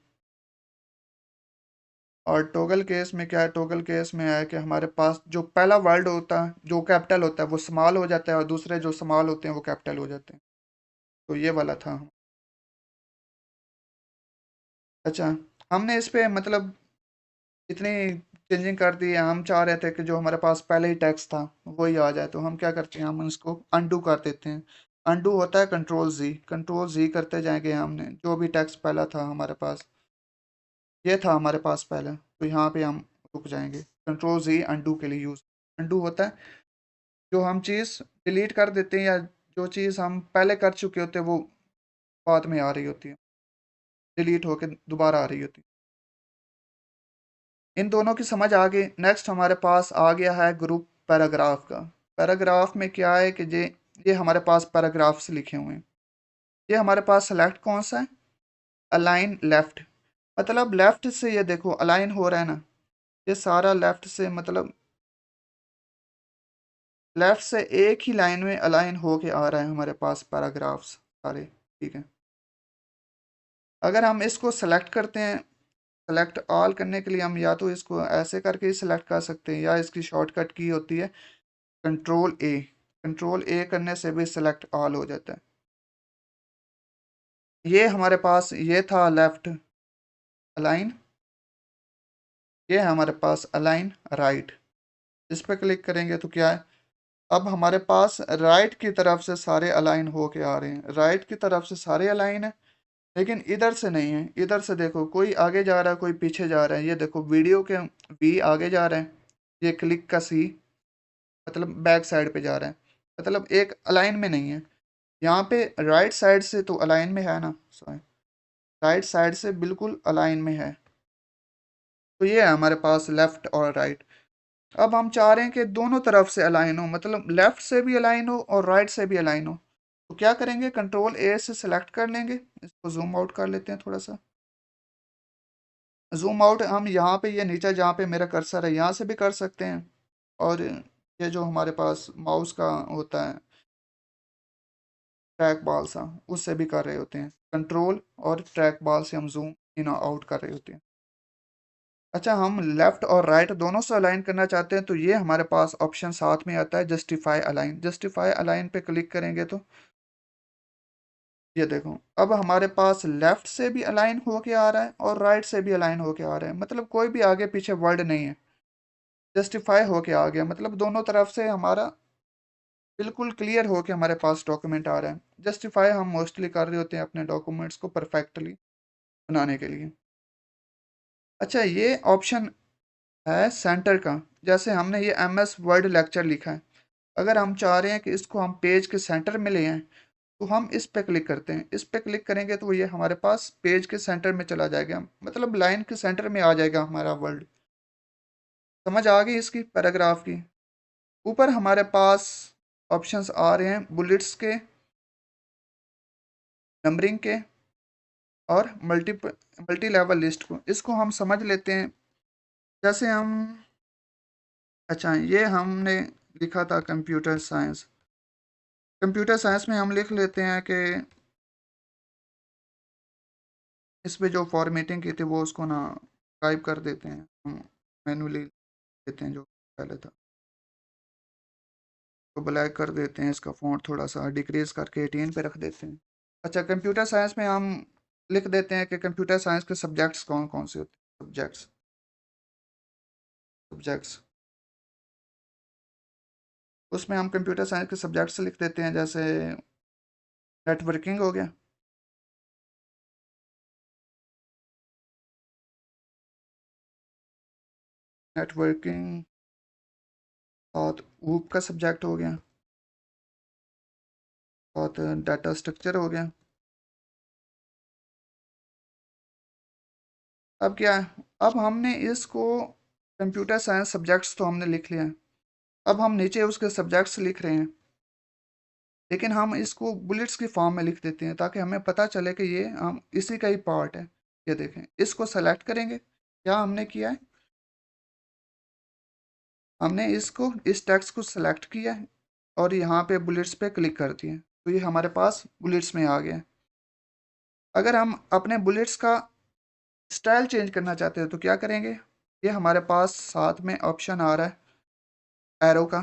और टोगल केस में क्या है, टोगल केस में है कि हमारे पास जो पहला वर्ड होता है जो कैपिटल होता है वो स्मॉल हो जाता है, और दूसरे जो स्मॉल होते हैं वो कैपिटल हो जाते हैं। तो ये वाला था। अच्छा, हमने इस पे मतलब इतनी चेंजिंग कर दी है। हम चाह रहे थे कि जो हमारे पास पहले ही टेक्स्ट था वही आ जाए, तो हम क्या करते हैं, हम इसको अनडू कर देते हैं। अनडू होता है कंट्रोल जी करते जाएंगे। हमने जो भी टेक्स्ट पहला था हमारे पास, ये था हमारे पास पहले, तो यहाँ पे हम रुक जाएंगे। कंट्रोल जी अनडू के लिए यूज। अनडू होता है जो हम चीज़ डिलीट कर देते हैं, या जो चीज़ हम पहले कर चुके होते हैं वो बाद में आ रही होती है, डिलीट होकर दोबारा आ रही होती है। इन दोनों की समझ आ गई। नेक्स्ट हमारे पास आ गया है ग्रुप पैराग्राफ का। पैराग्राफ में क्या है कि ये हमारे पास पैराग्राफ्स लिखे हुए हैं। ये हमारे पास सेलेक्ट कौन सा है, अलाइन लेफ्ट। मतलब लेफ्ट से ये देखो अलाइन हो रहा है ना, ये सारा लेफ्ट से, मतलब लेफ्ट से एक ही लाइन में अलाइन होके आ रहा है हमारे पास पैराग्राफ्स सारे। ठीक है, अगर हम इसको सेलेक्ट करते हैं, सेलेक्ट ऑल करने के लिए हम या तो इसको ऐसे करके ही सेलेक्ट कर सकते हैं, या इसकी शॉर्टकट की होती है कंट्रोल ए। कंट्रोल ए करने से भी सेलेक्ट ऑल हो जाता है। ये हमारे पास ये था लेफ्ट अलाइन, ये है हमारे पास अलाइन राइट। इस पर क्लिक करेंगे तो क्या है, अब हमारे पास राइट की तरफ से सारे अलाइन होके आ रहे हैं। राइट की तरफ से सारे अलाइन है, लेकिन इधर से नहीं है। इधर से देखो कोई आगे जा रहा है, कोई पीछे जा रहा है। ये देखो वीडियो के वी आगे जा रहे हैं, ये क्लिक का सी मतलब बैक साइड पे जा रहा है, मतलब एक अलाइन में नहीं है। यहाँ पे राइट साइड से तो अलाइन में है ना, सॉरी, राइट साइड से बिल्कुल अलाइन में है। तो ये है हमारे पास लेफ्ट और राइट। अब हम चाह रहे हैं कि दोनों तरफ से अलाइन हो, मतलब लेफ्ट से भी अलाइन हो और राइट से भी अलाइन हो। तो क्या करेंगे, कंट्रोल ए से सिलेक्ट कर लेंगे। इसको जूम आउट कर लेते हैं थोड़ा सा। जूम आउट हम यहाँ पे, ये नीचे जहाँ पे मेरा कर्सर है यहाँ से भी कर सकते हैं, और ये जो हमारे पास माउस का होता है ट्रैक बॉल सा, उससे भी कर रहे होते हैं। कंट्रोल और ट्रैक बॉल से हम जूम इन आउट कर रहे होते हैं। अच्छा, हम लेफ्ट और राइट दोनों से अलाइन करना चाहते हैं, तो ये हमारे पास ऑप्शन साथ में आता है जस्टिफाई अलाइन। जस्टिफाई अलाइन पे क्लिक करेंगे तो ये देखो अब हमारे पास लेफ्ट से भी अलाइन होके आ रहा है और राइट से भी अलाइन होके आ रहा है, मतलब कोई भी आगे पीछे वर्ड नहीं है। जस्टिफाई होके आ गया, मतलब दोनों तरफ से हमारा बिल्कुल क्लियर होके हमारे पास डॉक्यूमेंट आ रहा है। जस्टिफाई हम मोस्टली कर रहे होते हैं अपने डॉक्यूमेंट्स को परफेक्टली बनाने के लिए। अच्छा, ये ऑप्शन है सेंटर का। जैसे हमने ये एम एस वर्ड लेक्चर लिखा है, अगर हम चाह रहे हैं कि इसको हम पेज के सेंटर में ले आएं, तो हम इस पे क्लिक करते हैं। इस पे क्लिक करेंगे तो ये हमारे पास पेज के सेंटर में चला जाएगा, मतलब लाइन के सेंटर में आ जाएगा हमारा वर्ड। समझ आ गई इसकी पैराग्राफ की। ऊपर हमारे पास ऑप्शंस आ रहे हैं बुलेट्स के, नंबरिंग के, और मल्टी लेवल लिस्ट को। इसको हम समझ लेते हैं। जैसे हम, अच्छा, ये हमने लिखा था कंप्यूटर साइंस। कंप्यूटर साइंस में हम लिख लेते हैं कि इस पे जो फॉर्मेटिंग की थी वो उसको ना टाइप कर देते हैं, हम मैनुअली देते हैं जो पहले था, तो ब्लैक कर देते हैं। इसका फ़ॉन्ट थोड़ा सा डिक्रीज करके 18 पे रख देते हैं। अच्छा, कंप्यूटर साइंस में हम लिख देते हैं कि कंप्यूटर साइंस के सब्जेक्ट्स कौन कौन से होते हैं। सब्जेक्ट्स उसमें हम कंप्यूटर साइंस के सब्जेक्ट्स लिख देते हैं। जैसे नेटवर्किंग हो गया, नेटवर्किंग और वूप का सब्जेक्ट हो गया और डाटा स्ट्रक्चर हो गया। अब क्या है, अब हमने इसको कंप्यूटर साइंस सब्जेक्ट्स तो हमने लिख लिया है। अब हम नीचे उसके सब्जेक्ट्स लिख रहे हैं, लेकिन हम इसको बुलेट्स की फॉर्म में लिख देते हैं ताकि हमें पता चले कि ये हम इसी का ही पार्ट है। ये देखें, इसको सेलेक्ट करेंगे, क्या हमने किया है, हमने इसको इस टेक्स्ट को सेलेक्ट किया है और यहाँ पे बुलेट्स पे क्लिक कर दिए, तो ये हमारे पास बुलेट्स में आ गया है। अगर हम अपने बुलेट्स का स्टाइल चेंज करना चाहते हैं तो क्या करेंगे, ये हमारे पास साथ में ऑप्शन आ रहा है एरो का,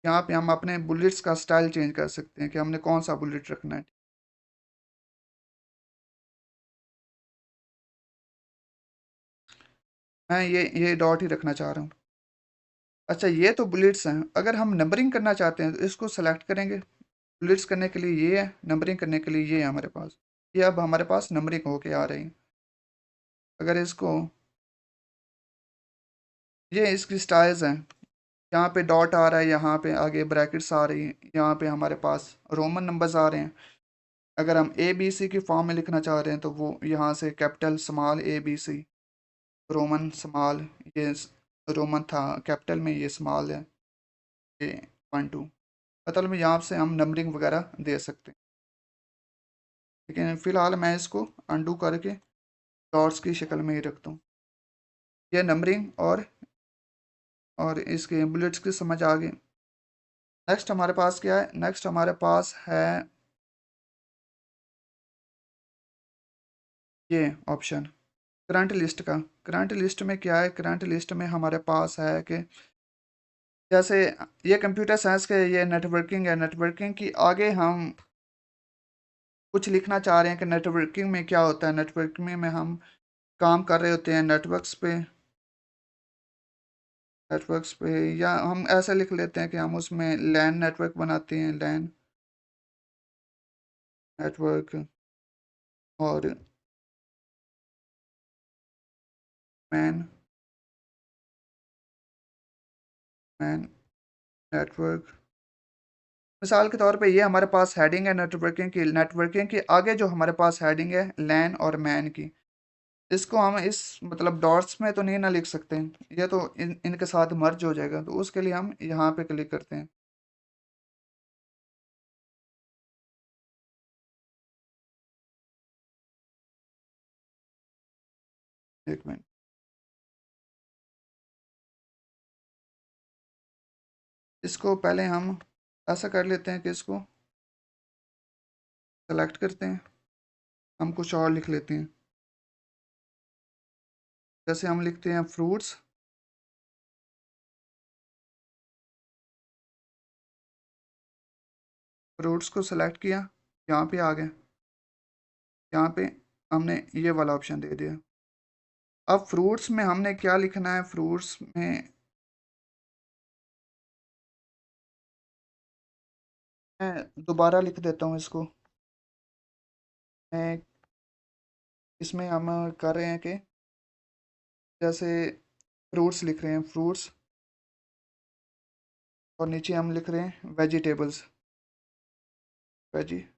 यहाँ पे हम अपने बुलेट्स का स्टाइल चेंज कर सकते हैं कि हमने कौन सा बुलेट रखना है। मैं ये डॉट ही रखना चाह रहा हूँ। अच्छा, ये तो बुलेट्स हैं, अगर हम नंबरिंग करना चाहते हैं तो इसको सेलेक्ट करेंगे। बुलेट्स करने के लिए ये है, नंबरिंग करने के लिए ये है हमारे पास। ये अब हमारे पास नंबरिंग होके आ रही है। अगर इसको, ये इसकी स्टाइल्स हैं, यहाँ पे डॉट आ रहा है, यहाँ पे आगे ब्रैकेट्स आ रही हैं, यहाँ पे हमारे पास रोमन नंबर्स आ रहे हैं। अगर हम ए बी सी की फॉर्म में लिखना चाह रहे हैं तो वो यहाँ से capital small A B C, Roman small, ये रोमन था कैपिटल में, ये स्मॉल है, ये 1 2, मतलब में यहाँ से हम नंबरिंग वगैरह दे सकते हैं। लेकिन फ़िलहाल मैं इसको अंडू करके डॉट्स की शक्ल में ही रखता हूँ। ये नंबरिंग और इसके बुलेट्स की समझ आ गई। नेक्स्ट हमारे पास क्या है, नेक्स्ट हमारे पास है ये ऑप्शन करंट लिस्ट का। करंट लिस्ट में क्या है, करंट लिस्ट में हमारे पास है कि जैसे ये कंप्यूटर साइंस के ये नेटवर्किंग है, नेटवर्किंग की आगे हम कुछ लिखना चाह रहे हैं कि नेटवर्किंग में क्या होता है। नेटवर्किंग में हम काम कर रहे होते हैं नेटवर्क्स पे या हम ऐसे लिख लेते हैं कि हम उसमें लैन नेटवर्क बनाते हैं, लैन नेटवर्क और मैन मैन नेटवर्क। मिसाल के तौर पे ये हमारे पास हेडिंग है नेटवर्किंग की, नेटवर्किंग के आगे जो हमारे पास हेडिंग है लैन और मैन की, इसको हम इस मतलब डॉट्स में तो नहीं ना लिख सकते, ये तो इनके साथ मर्ज हो जाएगा, तो उसके लिए हम यहाँ पे क्लिक करते हैं। एक मिनट, इसको पहले हम ऐसा कर लेते हैं कि इसको सेलेक्ट करते हैं, हम कुछ और लिख लेते हैं। जैसे हम लिखते हैं फ्रूट्स, फ्रूट्स को सेलेक्ट किया, यहाँ पे आ गए, यहाँ पे हमने ये वाला ऑप्शन दे दिया। अब फ्रूट्स में हमने क्या लिखना है, फ्रूट्स में मैं दोबारा लिख देता हूँ इसको। मैं इसमें हम कर रहे हैं कि जैसे फ्रूट्स लिख रहे हैं, फ्रूट्स, और नीचे हम लिख रहे हैं वेजिटेबल्स, वेजिटेबल्स।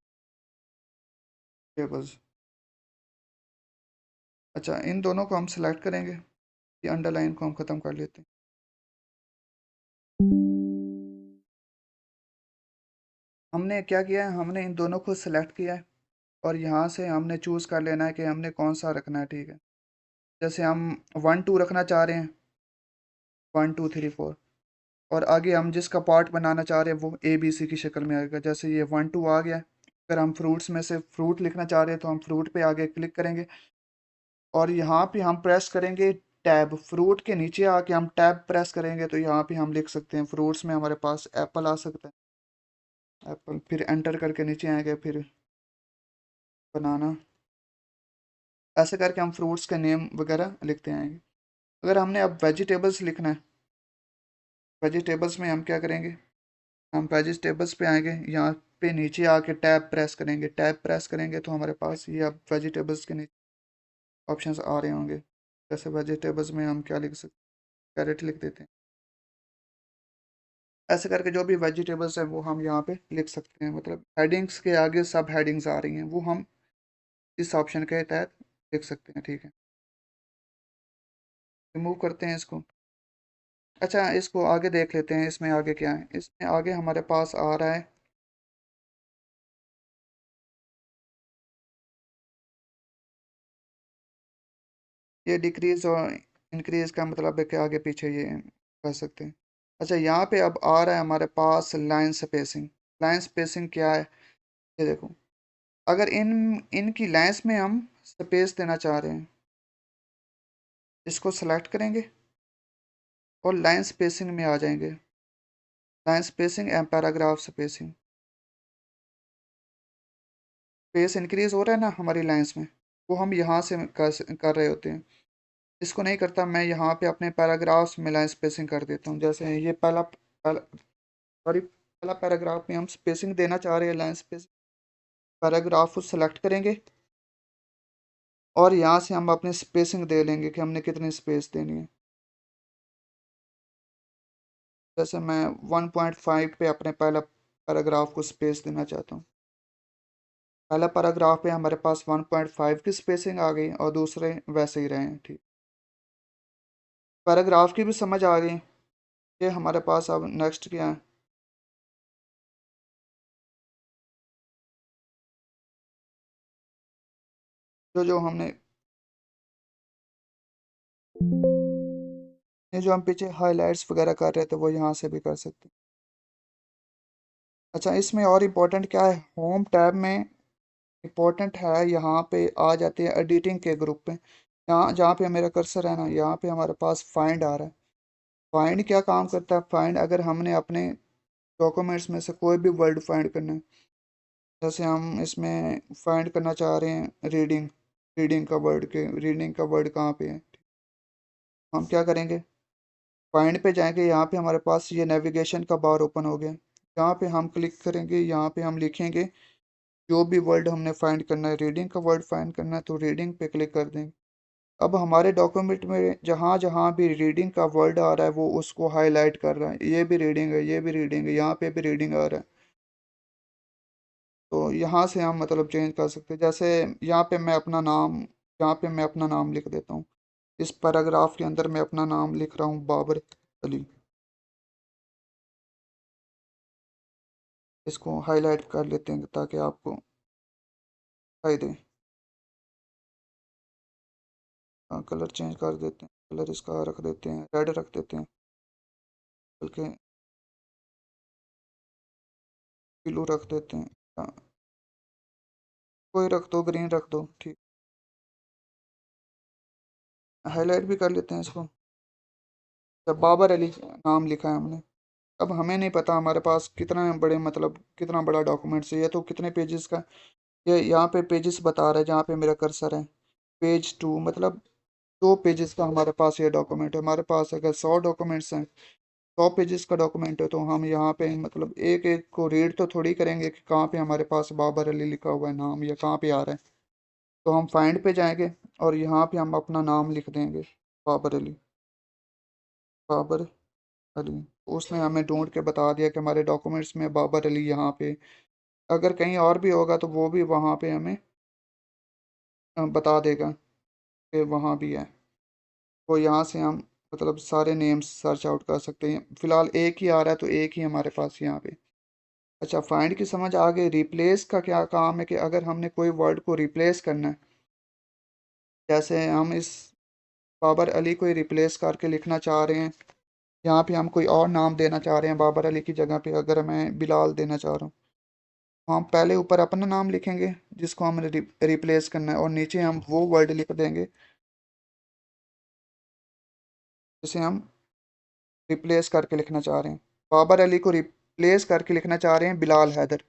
अच्छा, इन दोनों को हम सेलेक्ट करेंगे, ये अंडरलाइन को हम ख़त्म कर लेते हैं। हमने क्या किया है, हमने इन दोनों को सेलेक्ट किया है और यहाँ से हमने चूज़ कर लेना है कि हमने कौन सा रखना है, ठीक है। जैसे हम 1 2 रखना चाह रहे हैं, 1 2 3 4, और आगे हम जिसका पार्ट बनाना चाह रहे हैं वो ए बी सी की शक्ल में आएगा। जैसे ये 1 2 आ गया, अगर हम फ्रूट्स में से फ्रूट लिखना चाह रहे हैं तो हम फ्रूट पे आगे क्लिक करेंगे और यहाँ पे हम प्रेस करेंगे टैब, फ्रूट के नीचे आके हम टैब प्रेस करेंगे तो यहाँ पे हम लिख सकते हैं, फ्रूट्स में हमारे पास एप्पल आ सकता है, एप्पल, फिर एंटर करके नीचे आएंगे, फिर बनाना, ऐसे करके हम फ्रूट्स के नेम वगैरह लिखते आएंगे। अगर हमने अब वेजिटेबल्स लिखना है, वेजिटेबल्स में हम क्या करेंगे, हम वेजिटेबल्स पे आएंगे, यहाँ पे नीचे आके टैब प्रेस करेंगे, टैब प्रेस करेंगे तो हमारे पास ये अब वेजिटेबल्स के नीचे ऑप्शंस आ रहे होंगे। जैसे वेजिटेबल्स में हम क्या लिख सकते हैं, कैरेट लिख देते हैं। ऐसे करके जो भी वेजिटेबल्स हैं वो हम यहाँ पे लिख सकते हैं, मतलब हेडिंग्स के आगे सब हेडिंग्स आ रही हैं वो हम इस ऑप्शन के तहत लिख सकते हैं। ठीक है, रिमूव करते हैं इसको। अच्छा, इसको आगे देख लेते हैं, इसमें आगे क्या है। इसमें आगे हमारे पास आ रहा है ये डिक्रीज और इंक्रीज का मतलब है कि आगे पीछे ये कर सकते हैं। अच्छा, यहाँ पे अब आ रहा है हमारे पास लाइन स्पेसिंग। लाइन स्पेसिंग क्या है, ये देखो। अगर इनकी लाइंस में हम स्पेस देना चाह रहे हैं, इसको सेलेक्ट करेंगे और लाइन स्पेसिंग में आ जाएंगे। Line spacing and paragraph spacing. Space increase हो रहा है ना हमारी लाइंस में, वो हम यहाँ से कर रहे होते हैं। इसको नहीं करता, मैं यहाँ पे अपने पैराग्राफ्स में लाइन स्पेसिंग कर देता हूँ। जैसे ये सॉरी, पहला पैराग्राफ में हम स्पेसिंग देना चाह रहे हैं, लाइन स्पेसिंग। पैराग्राफ को सेलेक्ट करेंगे और यहाँ से हम अपनी स्पेसिंग दे लेंगे कि हमने कितनी स्पेस देनी है। जैसे मैं 1.5 पे अपने पहला पैराग्राफ को स्पेस देना चाहता हूँ। पहला पैराग्राफ पे हमारे पास 1.5 की स्पेसिंग आ गई और दूसरे वैसे ही रहे हैं। ठीक, पैराग्राफ की भी समझ आ गई। ये हमारे पास अब नेक्स्ट क्या है, जो जो हमने ये जो हम पीछे हाइलाइट्स वगैरह कर रहे थे वो यहाँ से भी कर सकते हैं। अच्छा, इसमें और इम्पोर्टेंट क्या है, होम टैब में इम्पोर्टेंट है, यहाँ पे आ जाते हैं एडिटिंग के ग्रुप पे। यहाँ जहाँ पे मेरा कर्सर है ना, यहाँ पे हमारे पास फाइंड आ रहा है। फाइंड क्या काम करता है, फाइंड अगर हमने अपने डॉक्यूमेंट्स में से कोई भी वर्ड फाइंड करना है। जैसे हम इसमें फाइंड करना चाह रहे हैं रीडिंग, रीडिंग का वर्ड कहाँ पे है, हम क्या करेंगे, फाइंड पे जाएंगे। यहाँ पे हमारे पास ये नेविगेशन का बार ओपन हो गया। यहाँ पे हम क्लिक करेंगे, यहाँ पे हम लिखेंगे जो भी वर्ड हमने फाइंड करना है, रीडिंग का वर्ड फाइंड करना है तो रीडिंग पे क्लिक कर देंगे। अब हमारे डॉक्यूमेंट में जहाँ जहाँ भी रीडिंग का वर्ड आ रहा है वो उसको हाईलाइट कर रहा है, ये भी रीडिंग है, ये भी रीडिंग है, यहाँ पे भी रीडिंग आ रहा है। तो यहाँ से हम मतलब चेंज कर सकते हैं। जैसे यहाँ पे मैं अपना नाम यहाँ पे मैं अपना नाम लिख देता हूँ। इस पैराग्राफ के अंदर मैं अपना नाम लिख रहा हूँ, बाबर अली। इसको हाईलाइट कर लेते हैं ताकि आपको दिखाई दे। कलर चेंज कर देते हैं, कलर इसका रख देते हैं, रेड रख देते हैं, बल्कि ब्लू रख देते हैं। हाँ, कोई रख दो, ग्रीन रख दो, ठीक। हाईलाइट भी कर लेते हैं इसको। जब बाबर अली नाम लिखा है हमने, अब हमें नहीं पता हमारे पास कितना बड़े मतलब कितना बड़ा डॉक्यूमेंट्स है, ये तो कितने पेजेस का। ये यहाँ पे पेजेस बता रहा है जहाँ पे मेरा कर्सर है, पेज 2, मतलब 2 पेजेस का हमारे पास ये डॉक्यूमेंट है। हमारे पास अगर 100 डॉक्यूमेंट्स हैं, 100 पेजेस का डॉक्यूमेंट है, तो हम यहाँ पे मतलब एक एक को रीड तो थोड़ी करेंगे कि कहाँ पे हमारे पास बाबर अली लिखा हुआ है नाम या कहाँ पे आ रहा है। तो हम फाइंड पे जाएंगे और यहाँ पे हम अपना नाम लिख देंगे, बाबर अली। बाबर अली, उसने हमें ढूंढ के बता दिया कि हमारे डॉक्यूमेंट्स में बाबर अली यहाँ पे। अगर कहीं और भी होगा तो वो भी वहाँ पे हमें बता देगा कि वहाँ भी है। तो यहाँ से हम मतलब सारे नेम्स सर्च आउट कर सकते हैं। फिलहाल एक ही आ रहा है तो एक ही हमारे पास यहाँ पे। अच्छा, फाइंड की समझ आ गई। रिप्लेस का क्या काम है कि अगर हमने कोई वर्ड को रिप्लेस करना है, जैसे हम इस बाबर अली को ही रिप्लेस करके लिखना चाह रहे हैं, यहाँ पे हम कोई और नाम देना चाह रहे हैं, बाबर अली की जगह पे अगर मैं बिलाल देना चाह रहा हूँ, तो हम पहले ऊपर अपना नाम लिखेंगे जिसको हमने रिप्लेस करना है और नीचे हम वो वर्ड लिख देंगे जिसे हम रिप्लेस करके लिखना चाह रहे हैं। बाबर अली को रिप्लेस करके लिखना चाह रहे हैं बिलाल हैदर।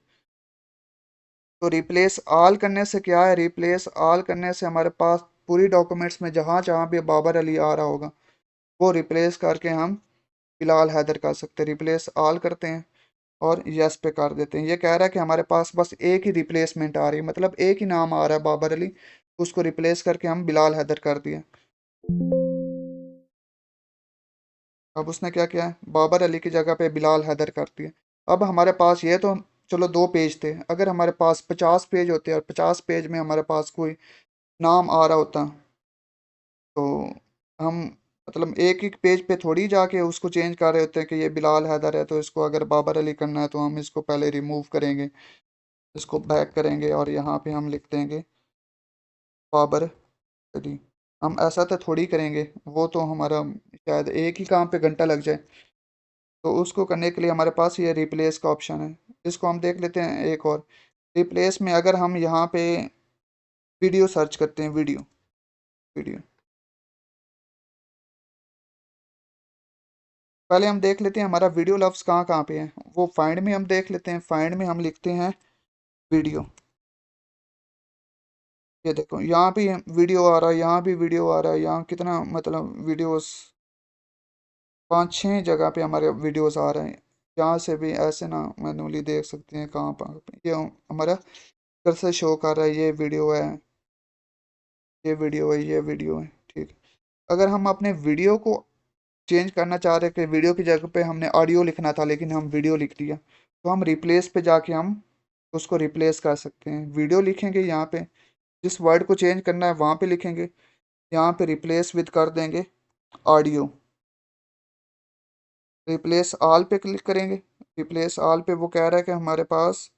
तो रिप्लेस ऑल करने से क्या है, रिप्लेस ऑल करने से हमारे पास पूरी डॉक्यूमेंट्स में जहाँ जहाँ भी बाबर अली आ रहा होगा वो रिप्लेस करके हम बिलाल हैदर कर सकते हैं। रिप्लेस ऑल करते हैं और यस पे कर देते हैं। ये कह रहा है कि हमारे पास बस एक ही रिप्लेसमेंट आ रही है, मतलब एक ही नाम आ रहा है बाबर अली, उसको रिप्लेस करके हम बिलाल हैदर कर दिए। अब उसने क्या किया, बाबर अली की जगह पे बिलाल हैदर कर दिया। अब हमारे पास ये तो चलो 2 पेज थे, अगर हमारे पास 50 पेज होते और 50 पेज में हमारे पास कोई नाम आ रहा होता, तो हम मतलब एक एक पेज पे थोड़ी जाके उसको चेंज कर रहे होते हैं कि ये बिलाल हैदर है तो इसको अगर बाबर अली करना है तो हम इसको पहले रिमूव करेंगे, इसको बैक करेंगे और यहाँ पे हम लिख देंगे बाबर अली। हम ऐसा तो थोड़ी करेंगे, वो तो हमारा शायद एक ही काम पे घंटा लग जाए। तो उसको करने के लिए हमारे पास ये रिप्लेस का ऑप्शन है, इसको हम देख लेते हैं एक और। रिप्लेस में अगर हम यहाँ पे वीडियो सर्च करते हैं, वीडियो वीडियो पहले हम देख लेते हैं हमारा वीडियो लफ्ज़ कहाँ कहाँ पे है, वो फाइंड में हम देख लेते हैं। फाइंड में हम लिखते हैं वीडियो, ये देखो यहाँ भी वीडियो आ रहा है, यहाँ भी वीडियो आ रहा है, यहाँ कितना मतलब वीडियोस 5-6 जगह पे हमारे वीडियोस आ रहे हैं। यहाँ से भी ऐसे ना मैनुअली देख सकते हैं कहाँ पर ये हमारा कर्सर शो कर रहा है, ये वीडियो है, ये वीडियो है, ये वीडियो है, ठीक। अगर हम अपने वीडियो को चेंज करना चाह रहे कि वीडियो की जगह पे हमने ऑडियो लिखना था लेकिन हम वीडियो लिख दिया, तो हम रिप्लेस पे जाके हम उसको रिप्लेस कर सकते हैं। वीडियो लिखेंगे यहाँ पे, जिस वर्ड को चेंज करना है वहाँ पे लिखेंगे, यहाँ पे रिप्लेस विद कर देंगे ऑडियो। रिप्लेस ऑल पे क्लिक करेंगे, रिप्लेस ऑल पे वो कह रहा है कि हमारे पास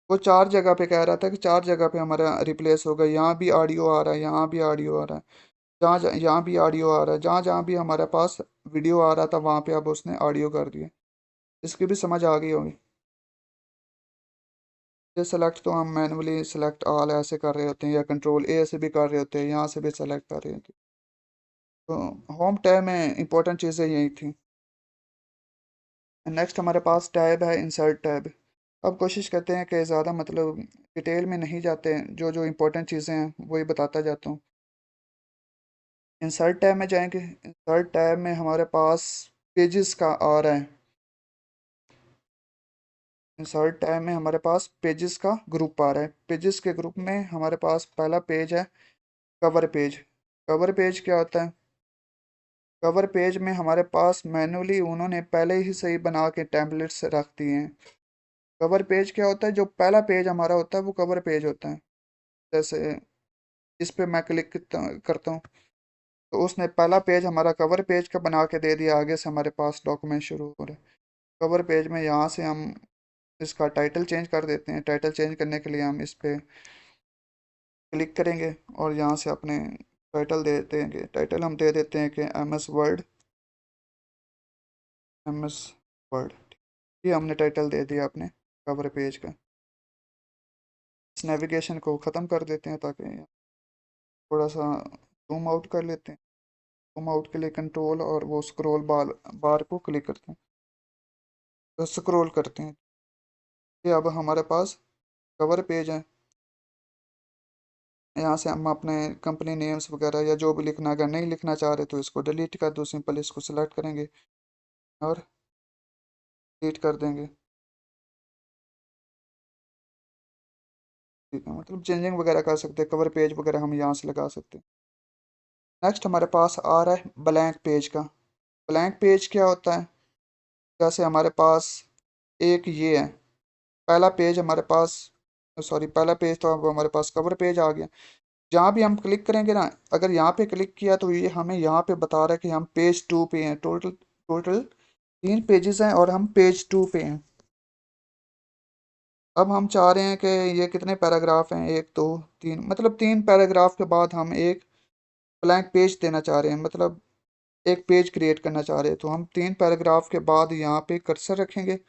वो 4 जगह पे कह रहा था कि 4 जगह पे हमारा रिप्लेस होगा। यहाँ भी ऑडियो आ रहा है, यहाँ भी ऑडियो आ रहा है, यहाँ भी ऑडियो आ रहा है, जहाँ जहाँ भी हमारे पास वीडियो आ रहा था वहाँ पे अब उसने ऑडियो कर दिया। इसकी भी समझ आ गई होगी। ये सेलेक्ट तो हम मैनुअली सेलेक्ट ऑल ऐसे कर रहे होते हैं या कंट्रोल ए से भी कर रहे होते हैं, यहाँ से भी सेलेक्ट कर रहे होते हैं। तो होम टैब में इंपॉर्टेंट चीज़ें यही थी। नेक्स्ट हमारे पास टैब है इंसर्ट टैब। अब कोशिश करते हैं कि ज़्यादा मतलब डिटेल में नहीं जाते हैं, जो जो इंपॉर्टेंट चीज़ें हैं वही बताता जाता हूँ। इंसर्ट टैब में जाएंगे, इंसर्ट टैब में हमारे पास पेजेस का आ रहा है। इंसर्ट टैब में हमारे पास पेजेस का ग्रुप आ रहा है। पेजेस के ग्रुप में हमारे पास पहला पेज है कवर पेज। कवर पेज क्या होता है? कवर पेज में हमारे पास मैन्युअली उन्होंने पहले ही सही बना के टेम्पलेट्स रख दिए हैं। कवर पेज क्या होता है? जो पहला पेज हमारा होता है वो कवर पेज होता है। जैसे इस पे मैं क्लिक करता हूँ तो उसने पहला पेज हमारा कवर पेज का बना के दे दिया, आगे से हमारे पास डॉक्यूमेंट शुरू हो रहा है। कवर पेज में यहाँ से हम इसका टाइटल चेंज कर देते हैं। टाइटल चेंज करने के लिए हम इस पे क्लिक करेंगे और यहाँ से अपने टाइटल दे देंगे। टाइटल हम दे देते हैं कि M S word, M S word. ये हमने टाइटल दे दिया अपने कवर पेज का। इस नेविगेशन को ख़त्म कर देते हैं ताकि थोड़ा सा जूम आउट कर लेते हैं। जूम आउट के लिए कंट्रोल और वो स्क्रॉल बार बार को क्लिक करते हैं, तो स्क्रॉल करते हैं। ये अब हमारे पास कवर पेज है। यहाँ से हम अपने कंपनी नेम्स वगैरह या जो भी लिखना, अगर नहीं लिखना चाह रहे तो इसको डिलीट कर दो, सिंपल इसको सिलेक्ट करेंगे और डिलीट कर देंगे। ठीक है, मतलब चेंजिंग वगैरह कर सकते हैं, कवर पेज वगैरह हम यहाँ से लगा सकते हैं। नेक्स्ट हमारे पास आ रहा है ब्लैंक पेज का। ब्लैंक पेज क्या होता है? जैसे हमारे पास एक ये है पहला पेज हमारे पास, सॉरी पहला पेज तो अब हमारे पास कवर पेज आ गया। जहाँ भी हम क्लिक करेंगे ना, अगर यहाँ पे क्लिक किया तो ये हमें यहाँ पे बता रहा है कि हम पेज 2 पे हैं। टोटल टोटल 3 पेजेस हैं और हम पेज 2 पे हैं। अब हम चाह रहे हैं कि ये कितने पैराग्राफ हैं, 1 2 3, मतलब 3 पैराग्राफ के बाद हम एक ब्लैंक पेज देना चाह रहे हैं, मतलब एक पेज क्रिएट करना चाह रहे हैं। तो हम 3 पैराग्राफ के बाद यहाँ पे कर्सर रखेंगे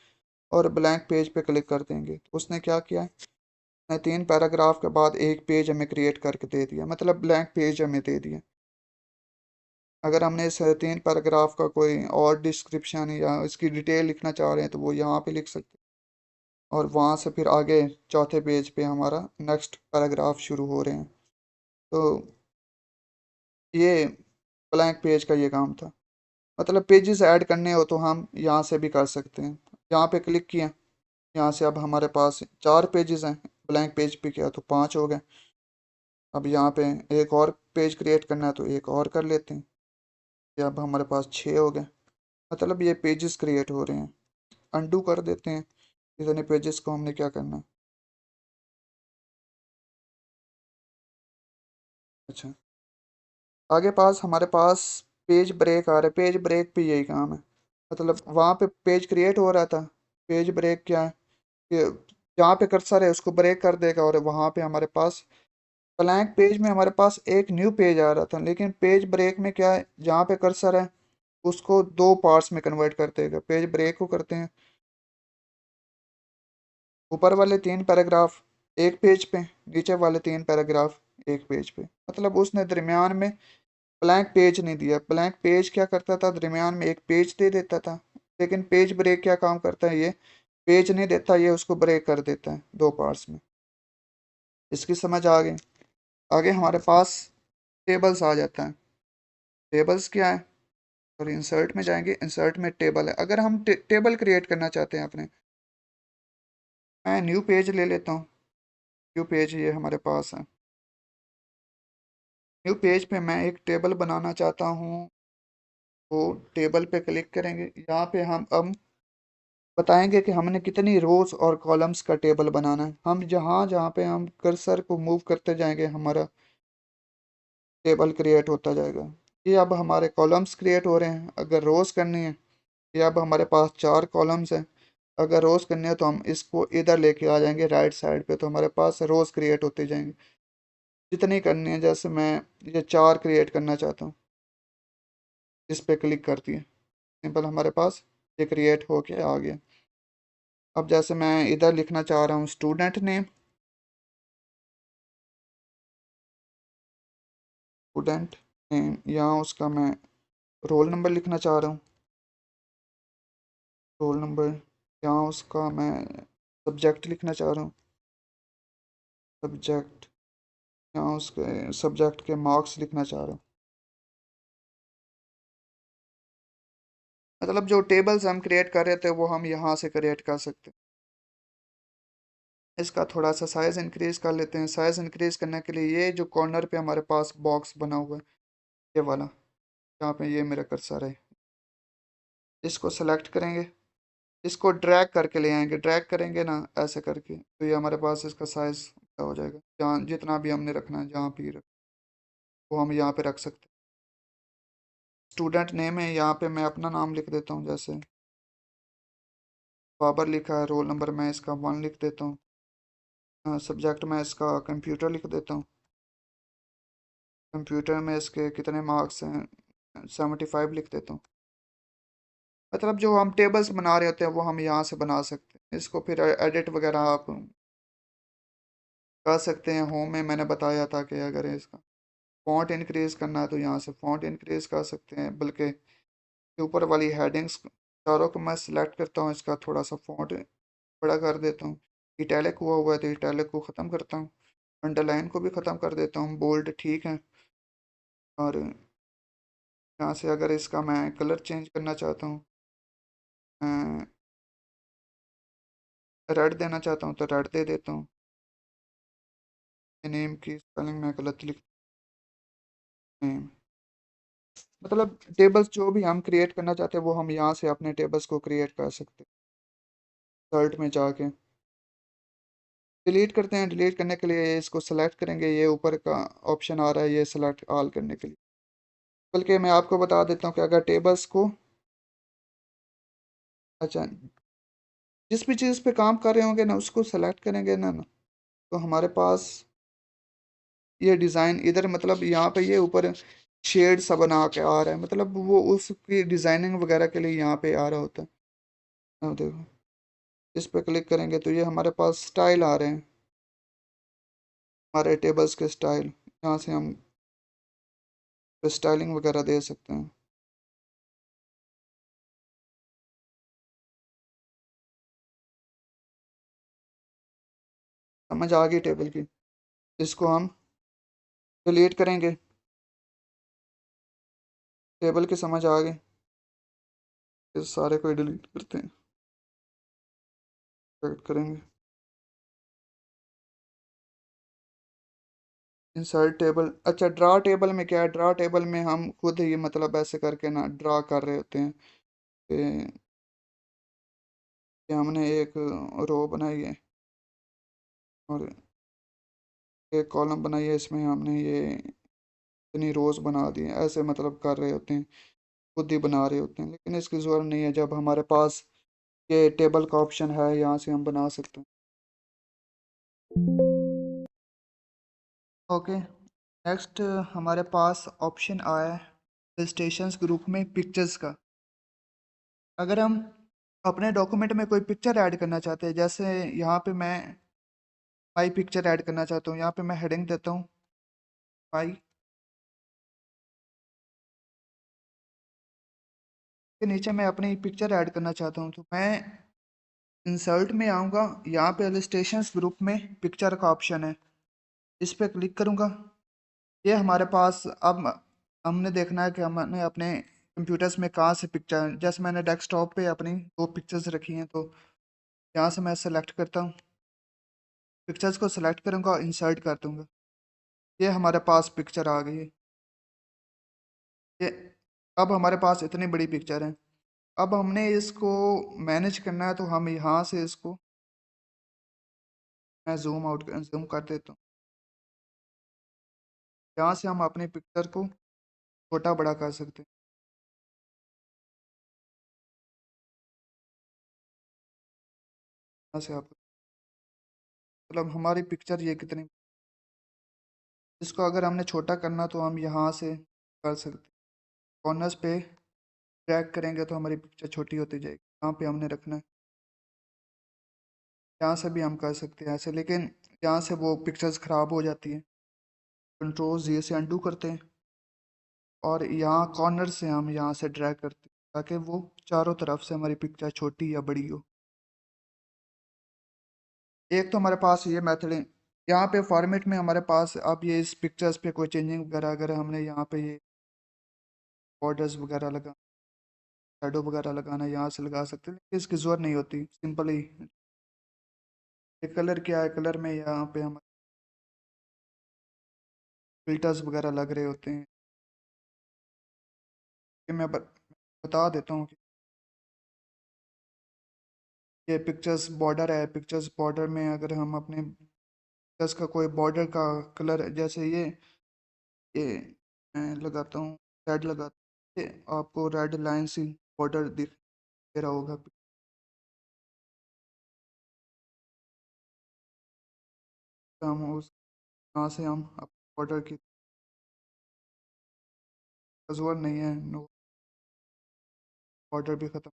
और ब्लैंक पेज पे क्लिक कर देंगे। तो उसने क्या किया है, 3 पैराग्राफ के बाद एक पेज हमें क्रिएट करके दे दिया, मतलब ब्लैंक पेज हमें दे दिया। अगर हमने इस 3 पैराग्राफ का कोई और डिस्क्रिप्शन या इसकी डिटेल लिखना चाह रहे हैं तो वो यहाँ पे लिख सकते हैं और वहाँ से फिर आगे चौथे पेज पे हमारा नेक्स्ट पैराग्राफ शुरू हो रहे हैं। तो ये ब्लैंक पेज का ये काम था। मतलब पेजेस ऐड करने हो तो हम यहाँ से भी कर सकते हैं। यहाँ पे क्लिक किया, यहाँ से अब हमारे पास 4 पेजेस हैं। ब्लैंक पेज पे किया तो 5 हो गए। अब यहाँ पे एक और पेज क्रिएट करना है तो एक और कर लेते हैं, ये अब हमारे पास 6 हो गए। मतलब ये पेजेस क्रिएट हो रहे हैं। अनडू कर देते हैं, इतने पेजेस को हमने क्या करना है। अच्छा, आगे पास हमारे पास पेज ब्रेक आ रहा है। पेज ब्रेक पे यही काम है, मतलब वहाँ पे पेज क्रिएट हो रहा था। पेज ब्रेक क्या है कि जहाँ पे कर्सर है उसको ब्रेक कर देगा, और वहाँ पे हमारे पास ब्लैंक पेज में हमारे पास एक न्यू पेज आ रहा था। लेकिन पेज ब्रेक में क्या है, जहाँ पे कर्सर है उसको दो पार्ट्स में कन्वर्ट कर देगा। पेज ब्रेक को करते हैं, ऊपर वाले 3 पैराग्राफ एक पेज पे, नीचे वाले 3 पैराग्राफ एक पेज पे। मतलब उसने दरमियान में ब्लैंक पेज नहीं दिया। ब्लैंक पेज क्या करता था, दरमियान में एक पेज दे देता था। लेकिन पेज ब्रेक क्या काम करता है, ये पेज नहीं देता, ये उसको ब्रेक कर देता है दो पार्ट्स में। इसकी समझ आ गई। आगे हमारे पास टेबल्स आ जाता है। टेबल्स क्या है, और इंसर्ट में जाएंगे, इंसर्ट में टेबल है। अगर हम टेबल क्रिएट करना चाहते हैं अपने, मैं न्यू पेज ले लेता हूँ। न्यू पेज ये हमारे पास है। न्यू पेज पे मैं एक टेबल बनाना चाहता हूँ, वो टेबल पे क्लिक करेंगे। यहाँ पे हम बताएंगे कि हमने कितनी रोज और कॉलम्स का टेबल बनाना है। हम जहाँ जहाँ पे हम कर्सर को मूव करते जाएंगे हमारा टेबल क्रिएट होता जाएगा। ये अब हमारे कॉलम्स क्रिएट हो रहे हैं। अगर रोज करनी है, ये अब हमारे पास 4 कॉलम्स हैं। अगर रोज करनी है तो हम इसको इधर लेके आ जाएंगे राइट साइड पे, तो हमारे पास रोज क्रिएट होते जाएंगे जितनी करनी है। जैसे मैं ये 4 क्रिएट करना चाहता हूँ, इस पे क्लिक करती है, सिंपल हमारे पास ये क्रिएट होके आ गया। अब जैसे मैं इधर लिखना चाह रहा हूँ स्टूडेंट नेम, स्टूडेंट नेम, यहाँ उसका मैं रोल नंबर लिखना चाह रहा हूँ, रोल नंबर। यहाँ उसका मैं सब्जेक्ट लिखना चाह रहा हूँ, सब्जेक्ट। यहाँ उसके सब्जेक्ट के मार्क्स लिखना चाह रहा हूँ। मतलब जो टेबल्स हम क्रिएट कर रहे थे वो हम यहाँ से क्रिएट कर सकते हैं। इसका थोड़ा सा साइज़ इंक्रीज कर लेते हैं। साइज़ इंक्रीज करने के लिए ये जो कॉर्नर पे हमारे पास बॉक्स बना हुआ है, ये वाला, यहाँ पे ये मेरा कर्सर है, इसको सेलेक्ट करेंगे, इसको ड्रैग करके ले आएंगे। ड्रैग करेंगे ना ऐसे करके, तो ये हमारे पास इसका साइज़ हो जाएगा। जहाँ जितना भी हमने रखना है, जहाँ भी वो हम यहाँ पे रख सकते हैं। स्टूडेंट नेम है, यहाँ पे मैं अपना नाम लिख देता हूँ, जैसे बाबर लिखा है। रोल नंबर मैं इसका 1 लिख देता हूँ। सब्जेक्ट मैं इसका कंप्यूटर लिख देता हूँ। कंप्यूटर में इसके कितने मार्क्स हैं, 75 लिख देता हूँ। मतलब जो हम टेबल्स बना रहे होते हैं वो हम यहाँ से बना सकते हैं। इसको फिर एडिट वगैरह आप कर सकते हैं। होम में मैंने बताया था कि अगर इसका फॉन्ट इंक्रीज करना है तो यहाँ से फॉन्ट इंक्रीज कर सकते हैं। बल्कि ऊपर वाली हेडिंग्स चारों को मैं सिलेक्ट करता हूँ, इसका थोड़ा सा फॉन्ट बड़ा कर देता हूँ। इटैलिक हुआ हुआ है तो इटैलिक को ख़त्म करता हूँ, अंडरलाइन को भी ख़त्म कर देता हूँ, बोल्ड ठीक है। और यहाँ से अगर इसका मैं कलर चेंज करना चाहता हूँ, रेड देना चाहता हूँ तो रेड दे देता हूँ। नेम की स्पेलिंग मैं गलत लिख, नेम। मतलब टेबल्स जो भी हम क्रिएट करना चाहते हैं वो हम यहाँ से अपने टेबल्स को क्रिएट कर सकते हैं। सर्ट में जाके डिलीट करते हैं। डिलीट करने के लिए इसको सेलेक्ट करेंगे, ये ऊपर का ऑप्शन आ रहा है ये सेलेक्ट ऑल करने के लिए। बल्कि मैं आपको बता देता हूँ कि अगर टेबल्स को, अच्छा, जिस भी चीज़ पे काम कर रहे होंगे ना उसको सेलेक्ट करेंगे ना तो हमारे पास ये डिज़ाइन इधर, मतलब यहाँ पे ये ऊपर शेड सा बना के आ रहा है। मतलब वो उसकी डिज़ाइनिंग वगैरह के लिए यहाँ पे आ रहा होता है। अब देखो, इस पे क्लिक करेंगे तो ये हमारे पास स्टाइल आ रहे हैं, हमारे टेबल्स के स्टाइल। यहाँ से हम स्टाइलिंग वगैरह दे सकते हैं। समझ आ गई टेबल की। इसको हम डिलीट करेंगे, टेबल की समझ आ गई। इस सारे को डिलीट करते हैं, सेलेक्ट करेंगे। इंसर्ट टेबल, अच्छा ड्रा टेबल में क्या है, ड्रा टेबल में हम खुद ही मतलब ऐसे करके ना ड्रा कर रहे होते हैं कि हमने एक रो बनाई है और एक कॉलम बनाई है, इसमें हमने ये इतनी रोज बना दी हैं, ऐसे मतलब कर रहे होते हैं, खुद ही बना रहे होते हैं। लेकिन इसकी ज़रूरत नहीं है, जब हमारे पास ये टेबल का ऑप्शन है यहाँ से हम बना सकते हैं। ओके, नेक्स्ट हमारे पास ऑप्शन आया है रजिस्ट्रेशंस ग्रुप में पिक्चर्स का। अगर हम अपने डॉक्यूमेंट में कोई पिक्चर ऐड करना चाहते हैं, जैसे यहाँ पे मैं माई पिक्चर ऐड करना चाहता हूँ, यहाँ पे मैं हेडिंग देता हूँ माई, के नीचे मैं अपनी पिक्चर ऐड करना चाहता हूँ, तो मैं इंसर्ट में आऊँगा, यहाँ पे रजिस्ट्रेशंस ग्रुप में पिक्चर का ऑप्शन है, इस पर क्लिक करूँगा। ये हमारे पास अब हमने देखना है कि हमने अपने कंप्यूटर्स में कहाँ से पिक्चर, जैसे मैंने डेस्कटॉप पे अपनी दो पिक्चर्स रखी हैं, तो यहाँ से मैं सेलेक्ट करता हूँ, पिक्चर्स को सेलेक्ट करूँगा और इंसर्ट कर दूँगा। ये हमारे पास पिक्चर आ गई है। ये अब हमारे पास इतनी बड़ी पिक्चर है। अब हमने इसको मैनेज करना है, तो हम यहाँ से इसको मैं जूम कर देता हूँ। यहाँ से हम अपनी पिक्चर को छोटा बड़ा कर सकते हैं। यहाँ से आप मतलब हमारी पिक्चर ये कितनी, इसको अगर हमने छोटा करना तो हम यहाँ से कर सकते हैं, कॉर्नर्स पे ड्रैग करेंगे तो हमारी पिक्चर छोटी होती जाएगी। यहाँ पे हमने रखना है, यहाँ से भी हम कर सकते हैं ऐसे, लेकिन यहाँ से वो पिक्चर्स ख़राब हो जाती है। कंट्रोल जी से अंडू करते हैं और यहाँ कॉर्नर से हम यहाँ से ड्रैग करते हैं, ताकि वो चारों तरफ से हमारी पिक्चर छोटी या बड़ी हो। एक तो हमारे पास ये मेथड है। यहाँ पे फॉर्मेट में हमारे पास अब ये इस पिक्चर्स पे कोई चेंजिंग वगैरह अगर हमने यहाँ पे ये बॉर्डर्स वगैरह लगा, शेडो वगैरह लगाना, यहाँ से लगा सकते हैं, लेकिन इसकी ज़रूरत नहीं होती। सिंपल ही ये कलर क्या है, कलर में यहाँ पे हम फिल्टर्स वगैरह लग रहे होते हैं, कि मैं बता देता हूँ कि ये पिक्चर्स बॉर्डर है, पिक्चर्स बॉर्डर में अगर हम अपने पिक्चर्स का कोई बॉर्डर का कलर, जैसे ये मैं लगाता हूँ, रेड लगाता हूँ, ये आपको रेड लाइन सी बॉर्डर दिख दे रहा होगा। हम उस यहाँ से हम बॉर्डर की जरूरत नहीं है, नो बॉर्डर भी ख़त्म।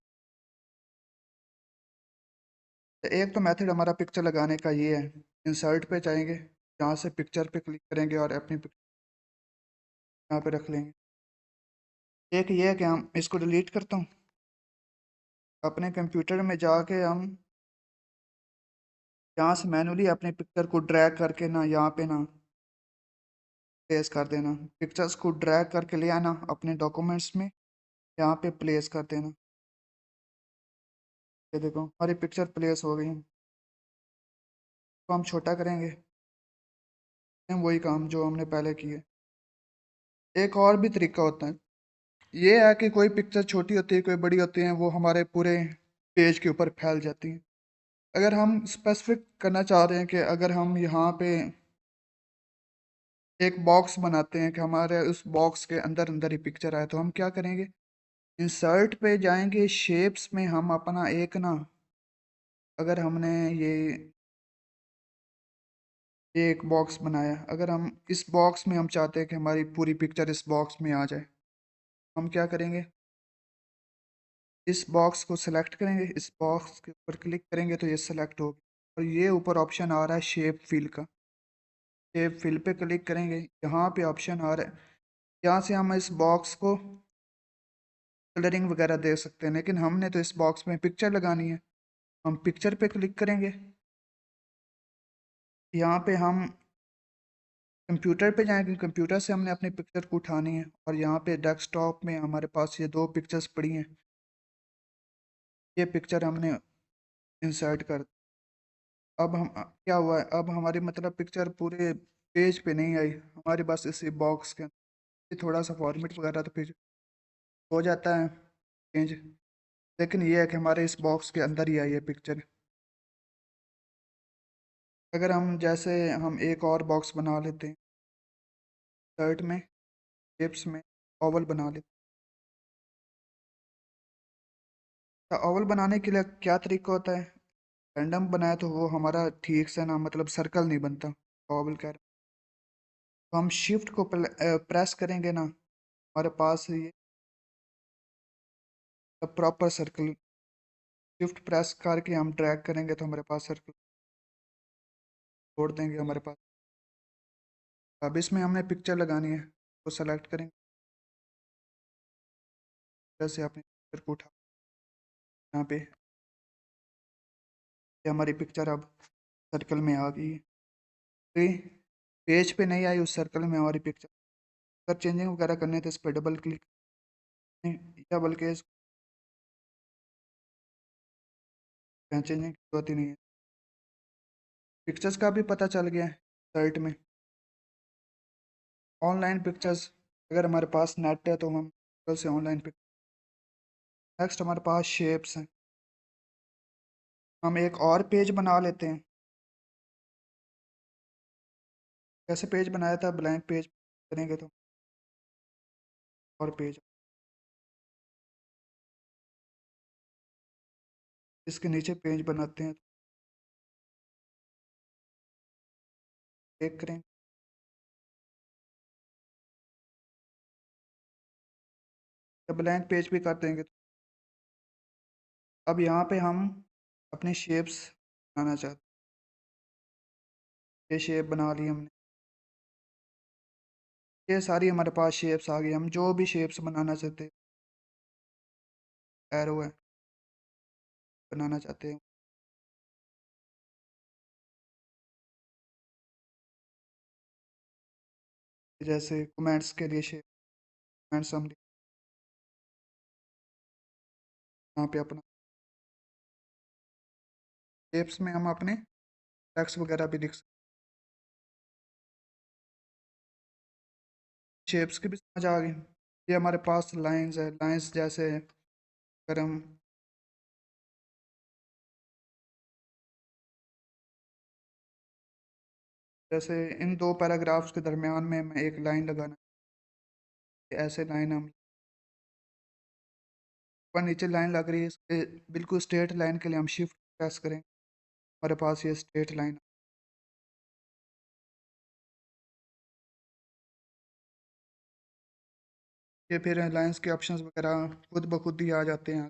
एक तो मेथड हमारा पिक्चर लगाने का ये है, इंसर्ट पे जाएंगे, यहाँ से पिक्चर पे क्लिक करेंगे और अपनी पिक्चर यहाँ पे रख लेंगे। एक ये है कि हम इसको डिलीट करता हूँ, अपने कंप्यूटर में जाके हम यहाँ से मैनुअली अपने पिक्चर को ड्रैग करके ना यहाँ पे ना प्लेस कर देना, पिक्चर्स को ड्रैग करके ले आना अपने डॉक्यूमेंट्स में, यहाँ पे प्लेस कर देना। ये देखो हमारी पिक्चर प्लेस हो गई है। तो हम छोटा करेंगे, हम वही काम जो हमने पहले किए। एक और भी तरीका होता है, ये है कि कोई पिक्चर छोटी होती है कोई बड़ी होती है, वो हमारे पूरे पेज के ऊपर फैल जाती है। अगर हम स्पेसिफिक करना चाह रहे हैं कि अगर हम यहाँ पे एक बॉक्स बनाते हैं कि हमारे उस बॉक्स के अंदर अंदर ही पिक्चर आए, तो हम क्या करेंगे, इंसर्ट पे जाएंगे, शेप्स में हम अपना एक ना, अगर हमने ये एक बॉक्स बनाया, अगर हम इस बॉक्स में हम चाहते हैं कि हमारी पूरी पिक्चर इस बॉक्स में आ जाए, हम क्या करेंगे, इस बॉक्स को सिलेक्ट करेंगे, इस बॉक्स के ऊपर क्लिक करेंगे तो ये सिलेक्ट होगा, और ये ऊपर ऑप्शन आ रहा है शेप फिल का, शेप फिल पे क्लिक करेंगे, यहाँ पे ऑप्शन आ रहा है, यहाँ से हम इस बॉक्स को कलरिंग वगैरह दे सकते हैं, लेकिन हमने तो इस बॉक्स में पिक्चर लगानी है, हम पिक्चर पे क्लिक करेंगे। यहाँ पे हम कंप्यूटर पे जाएंगे, कंप्यूटर से हमने अपनी पिक्चर को उठानी है, और यहाँ पे डेस्कटॉप में हमारे पास ये दो पिक्चर्स पड़ी हैं, ये पिक्चर हमने इंसर्ट कर, अब हम क्या हुआ है, अब हमारी मतलब पिक्चर पूरे पेज पे नहीं आई हमारे पास, इसी बॉक्स के अंदर थोड़ा सा फॉर्मेट वगैरह तो फिर हो जाता है चेंज, लेकिन ये है कि हमारे इस बॉक्स के अंदर ही आई है पिक्चर। अगर हम जैसे हम एक और बॉक्स बना लेते हैं, शर्ट में शेप्स में ओवल बना लेते हैं। ओवल बनाने के लिए क्या तरीका होता है? रैंडम बनाया तो वो हमारा ठीक से ना, मतलब सर्कल नहीं बनता ओवल का। तो हम शिफ्ट को प्रेस करेंगे ना, हमारे पास ये प्रॉपर सर्कल, शिफ्ट प्रेस करके हम ड्रैग करेंगे तो हमारे पास सर्कल छोड़ देंगे हमारे पास। अब इसमें हमने पिक्चर लगानी है, तो सेलेक्ट करेंगे, जैसे आपने पिक्चर को उठा यहाँ पे, ये हमारी पिक्चर अब सर्कल में आ गई है। तो पेज पे नहीं आई, उस सर्कल में हमारी पिक्चर। अगर चेंजिंग वगैरह करने तो इस पर डबल क्लिक या बल्कि चेंजिंग की जरूरत ही नहीं है। पिक्चर्स का भी पता चल गया है साइट में, ऑनलाइन पिक्चर्स। अगर हमारे पास नेट है तो हम गूगल से ऑनलाइन पिक। नेक्स्ट हमारे पास शेप्स हैं, हम एक और पेज बना लेते हैं। कैसे पेज बनाया था, ब्लैंक पेज करेंगे तो, और पेज इसके नीचे पेज बनाते हैं, क्लिक करें, या ब्लैंक पेज भी कर देंगे। अब यहाँ पे हम अपनी शेप्स बनाना चाहते हैं, ये शेप बना ली हमने, ये सारी हमारे पास शेप्स आ गई। हम जो भी शेप्स बनाना चाहते हैं, एरो है बनाना चाहते हैं, जैसे कमेंट्स के लिए शेप, कमेंट्स हम यहाँ पे अपना शेप्स में हम अपने टेक्स्ट वगैरह भी लिख सकते हैं। शेप्स की भी समझ आ गई। ये हमारे पास लाइंस है, लाइंस जैसे अगर हम जैसे इन दो पैराग्राफ्स के दरमियान में मैं एक लाइन लगाना, ऐसे लाइन हम पर नीचे लाइन लग रही है, इसके बिल्कुल स्ट्रेट लाइन के लिए हम शिफ्ट प्रेस करें, हमारे पास ये स्ट्रेट लाइन। ये फिर लाइंस के ऑप्शंस वगैरह खुद ब खुद ही आ जाते हैं,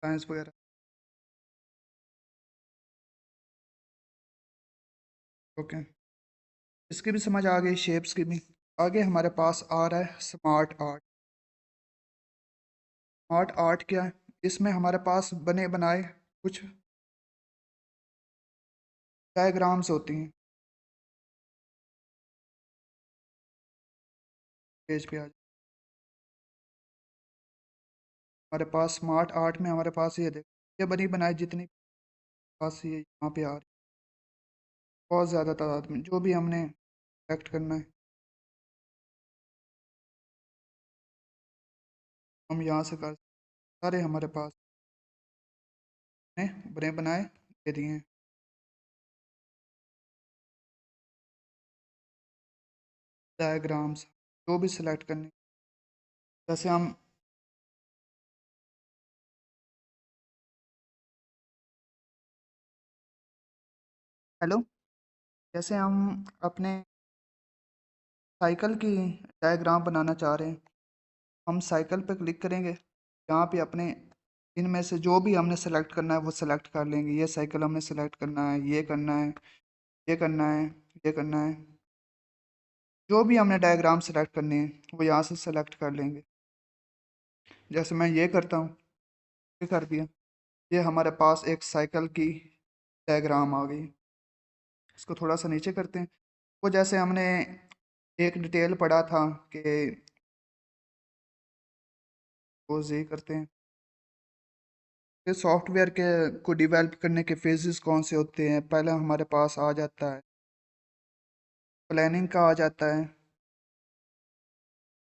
लाइंस वगैरह। ओके, इसकी भी समझ आ गई, शेप्स की भी। आगे हमारे पास आ रहा है स्मार्ट आर्ट। स्मार्ट आर्ट क्या है? इसमें हमारे पास बने बनाए कुछ डायग्राम्स होती हैं, पेज पे आ जाए हमारे पास। स्मार्ट आर्ट में हमारे पास ये देख, ये बनी बनाई जितनी पास ये यहाँ पे आ रही, बहुत ज़्यादा तादाद में, जो भी हमने सेलेक्ट करना है हम यहाँ से कर, सारे हमारे पास ने बने बनाए दे दिए हैं। डायग्राम्स जो भी सिलेक्ट करने, जैसे हम हेलो, जैसे हम अपने साइकिल की डायग्राम बनाना चाह रहे हैं, हम साइकिल पे क्लिक करेंगे, यहाँ पे अपने इनमें से जो भी हमने सेलेक्ट करना है वो सेलेक्ट कर लेंगे। ये साइकिल हमने सेलेक्ट करना है, ये करना है, ये करना है, ये करना है, जो भी हमने डायग्राम सेलेक्ट करने हैं वो यहाँ से सेलेक्ट कर लेंगे। जैसे मैं ये करता हूँ, ये कर दिया, ये हमारे पास एक साइकिल की डायग्राम आ गई। इसको थोड़ा सा नीचे करते हैं। वो जैसे हमने एक डिटेल पढ़ा था कि वो ये करते हैं, ये सॉफ्टवेयर के को डिवेल्प करने के फेजेस कौन से होते हैं? पहला हमारे पास आ जाता है प्लानिंग का आ जाता है।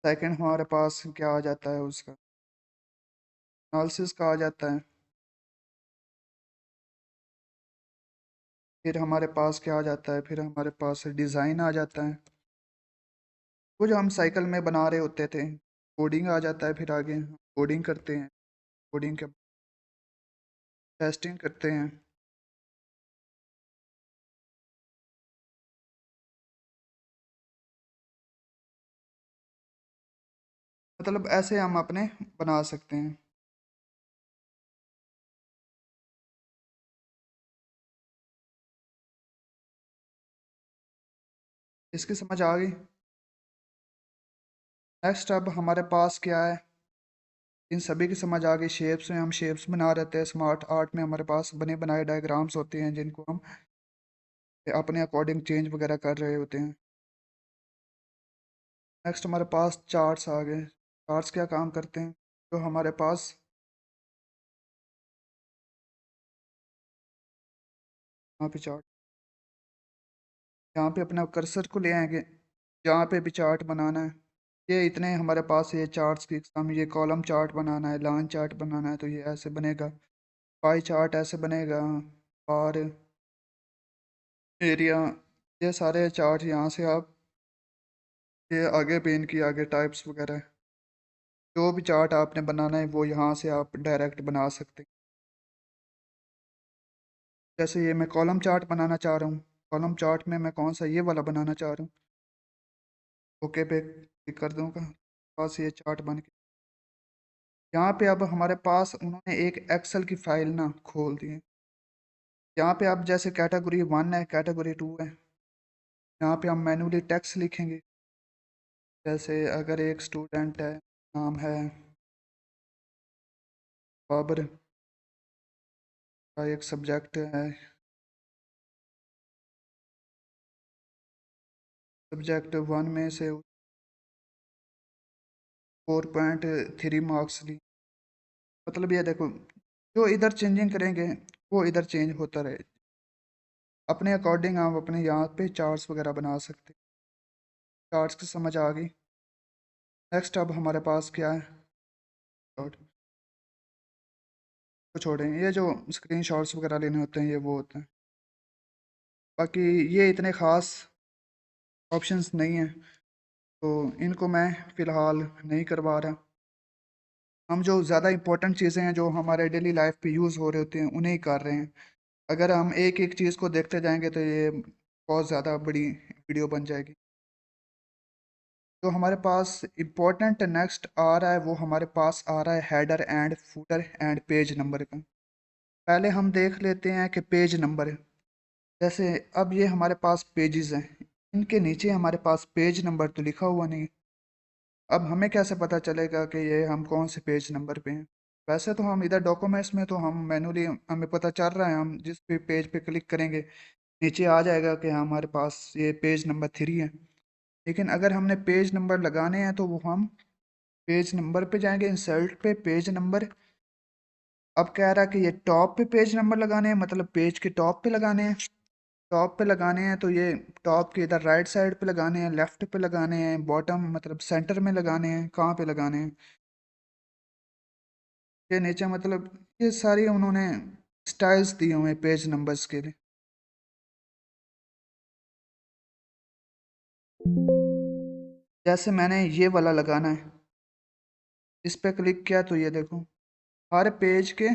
सेकंड हमारे पास क्या आ जाता है उसका एनालिसिस का आ जाता है। फिर हमारे पास क्या आ जाता है? फिर हमारे पास डिज़ाइन आ जाता है, वो जो हम साइकिल में बना रहे होते थे। कोडिंग आ जाता है, फिर आगे कोडिंग करते हैं। कोडिंग के टेस्टिंग करते हैं। मतलब ऐसे हम अपने बना सकते हैं। इसकी समझ आ गई? नेक्स्ट अब हमारे पास क्या है? इन सभी की समझ आ गई। शेप्स में हम शेप्स बना रहे थे, स्मार्ट आर्ट में हमारे पास बने बनाए डायग्राम्स होते हैं जिनको हम अपने अकॉर्डिंग चेंज वगैरह कर रहे होते हैं। नेक्स्ट हमारे पास चार्ट्स आ गए। चार्ट्स क्या काम करते हैं? तो हमारे पास यहाँ पे चार्ट, यहाँ पे अपना कर्सर को ले आएंगे, जहाँ पे भी चार्ट बनाना है। ये इतने हमारे पास ये चार्ट्स की हम ये कॉलम चार्ट बनाना है, लाइन चार्ट बनाना है, तो ये ऐसे बनेगा। पाई चार्ट ऐसे बनेगा। और एरिया, ये सारे चार्ट यहाँ से आप ये आगे पेन की आगे टाइप्स वगैरह जो भी चार्ट आपने बनाना है वो यहाँ से आप डायरेक्ट बना सकते हैं। जैसे ये मैं कॉलम चार्ट बनाना चाह रहा हूँ, कॉलम चार्ट में मैं कौन सा ये वाला बनाना चाह रहा हूँ, ओके पे क्लिक कर दूँगा। बस ये चार्ट बन के यहाँ पे अब हमारे पास उन्होंने एक एक्सेल की फाइल ना खोल दी है। यहाँ पे अब जैसे कैटेगरी 1 है, कैटेगरी 2 है। यहाँ पे हम मैन्युअली टेक्स्ट लिखेंगे। जैसे अगर एक स्टूडेंट है, नाम है बाबर, का एक सब्जेक्ट है, सब्जेक्ट 1 में से 4.3 मार्क्स ली। मतलब ये देखो, जो इधर चेंजिंग करेंगे वो इधर चेंज होता रहे। अपने अकॉर्डिंग आप अपने यहाँ पे चार्ट्स वगैरह बना सकते हैं। चार्ट्स की समझ आ गई? नेक्स्ट अब हमारे पास क्या है? Short को छोड़ें, ये जो स्क्रीन शॉट्स वगैरह लेने होते हैं ये वो होते हैं। बाकी ये इतने ख़ास ऑप्शंस नहीं हैं, तो इनको मैं फ़िलहाल नहीं करवा रहा। हम जो ज़्यादा इंपॉर्टेंट चीज़ें हैं जो हमारे डेली लाइफ पे यूज़ हो रहे होते हैं उन्हें ही कर रहे हैं। अगर हम एक एक चीज़ को देखते जाएंगे तो ये बहुत ज़्यादा बड़ी वीडियो बन जाएगी। जो हमारे पास इम्पोर्टेंट नेक्स्ट आ रहा है वो हमारे पास आ रहा है header and footer and page number का। पहले हम देख लेते हैं कि पेज नंबर, जैसे अब ये हमारे पास पेजेस हैं, इनके नीचे हमारे पास पेज नंबर तो लिखा हुआ नहीं। अब हमें कैसे पता चलेगा कि ये हम कौन से पेज नंबर पे हैं? वैसे तो हम इधर डॉक्यूमेंट्स में तो हम मैनुअली हमें पता चल रहा है, हम जिस भी पेज पे क्लिक करेंगे नीचे आ जाएगा कि हमारे पास ये पेज नंबर 3 है। लेकिन अगर हमने पेज नंबर लगाने हैं तो वो हम पेज नंबर पे जाएंगे, इंसर्ट पे पेज नंबर। अब कह रहा है कि ये टॉप पे पेज नंबर लगाने हैं, मतलब पेज के टॉप पे लगाने हैं। टॉप पे लगाने हैं तो ये टॉप के इधर राइट साइड पे लगाने हैं, लेफ्ट पे लगाने हैं, बॉटम मतलब सेंटर में लगाने हैं, कहाँ पे लगाने हैं? ये नीचे मतलब ये सारी उन्होंने स्टाइल्स दिए हुए हैं पेज नंबर्स के लिए। जैसे मैंने ये वाला लगाना है, इस पे क्लिक किया तो ये देखो हर पेज के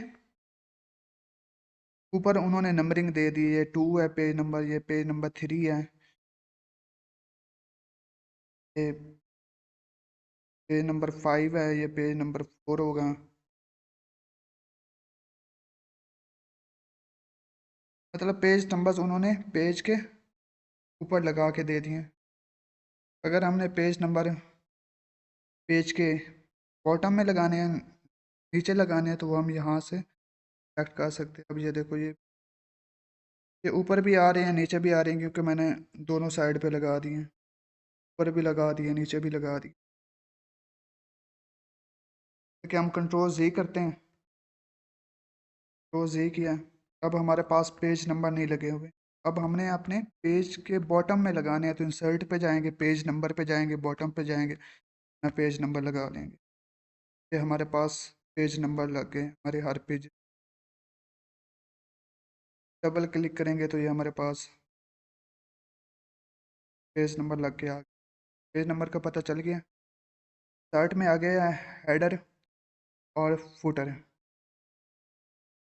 ऊपर उन्होंने नंबरिंग दे दी। ये 2 है पेज नंबर, ये पेज नंबर 3 है, ये पेज नंबर 5 है, ये पेज नंबर 4 होगा। मतलब पेज नंबर्स उन्होंने पेज के ऊपर लगा के दे दिए। अगर हमने पेज नंबर पेज के बॉटम में लगाने हैं, नीचे लगाने हैं, तो वो हम यहाँ से सेलेक्ट कर सकते हैं। अब ये देखो ये ऊपर भी आ रहे हैं नीचे भी आ रहे हैं क्योंकि मैंने दोनों साइड पे लगा दिए हैं। ऊपर भी लगा दिए, नीचे भी लगा दिए। कि हम कंट्रोल Z करते हैं रोज़ यही किया। अब हमारे पास पेज नंबर नहीं लगे हुए। अब हमने अपने पेज के बॉटम में लगाने हैं, तो इंसर्ट पे जाएंगे, पेज नंबर पे जाएंगे, बॉटम पे जाएंगे, ना पेज नंबर लगा लेंगे। ये हमारे पास पेज नंबर लग गए हमारे हर पेज। डबल क्लिक करेंगे तो ये हमारे पास पेज नंबर लग गया। पेज नंबर का पता चल गया। स्टार्ट में आ गया हेडर और फुटर।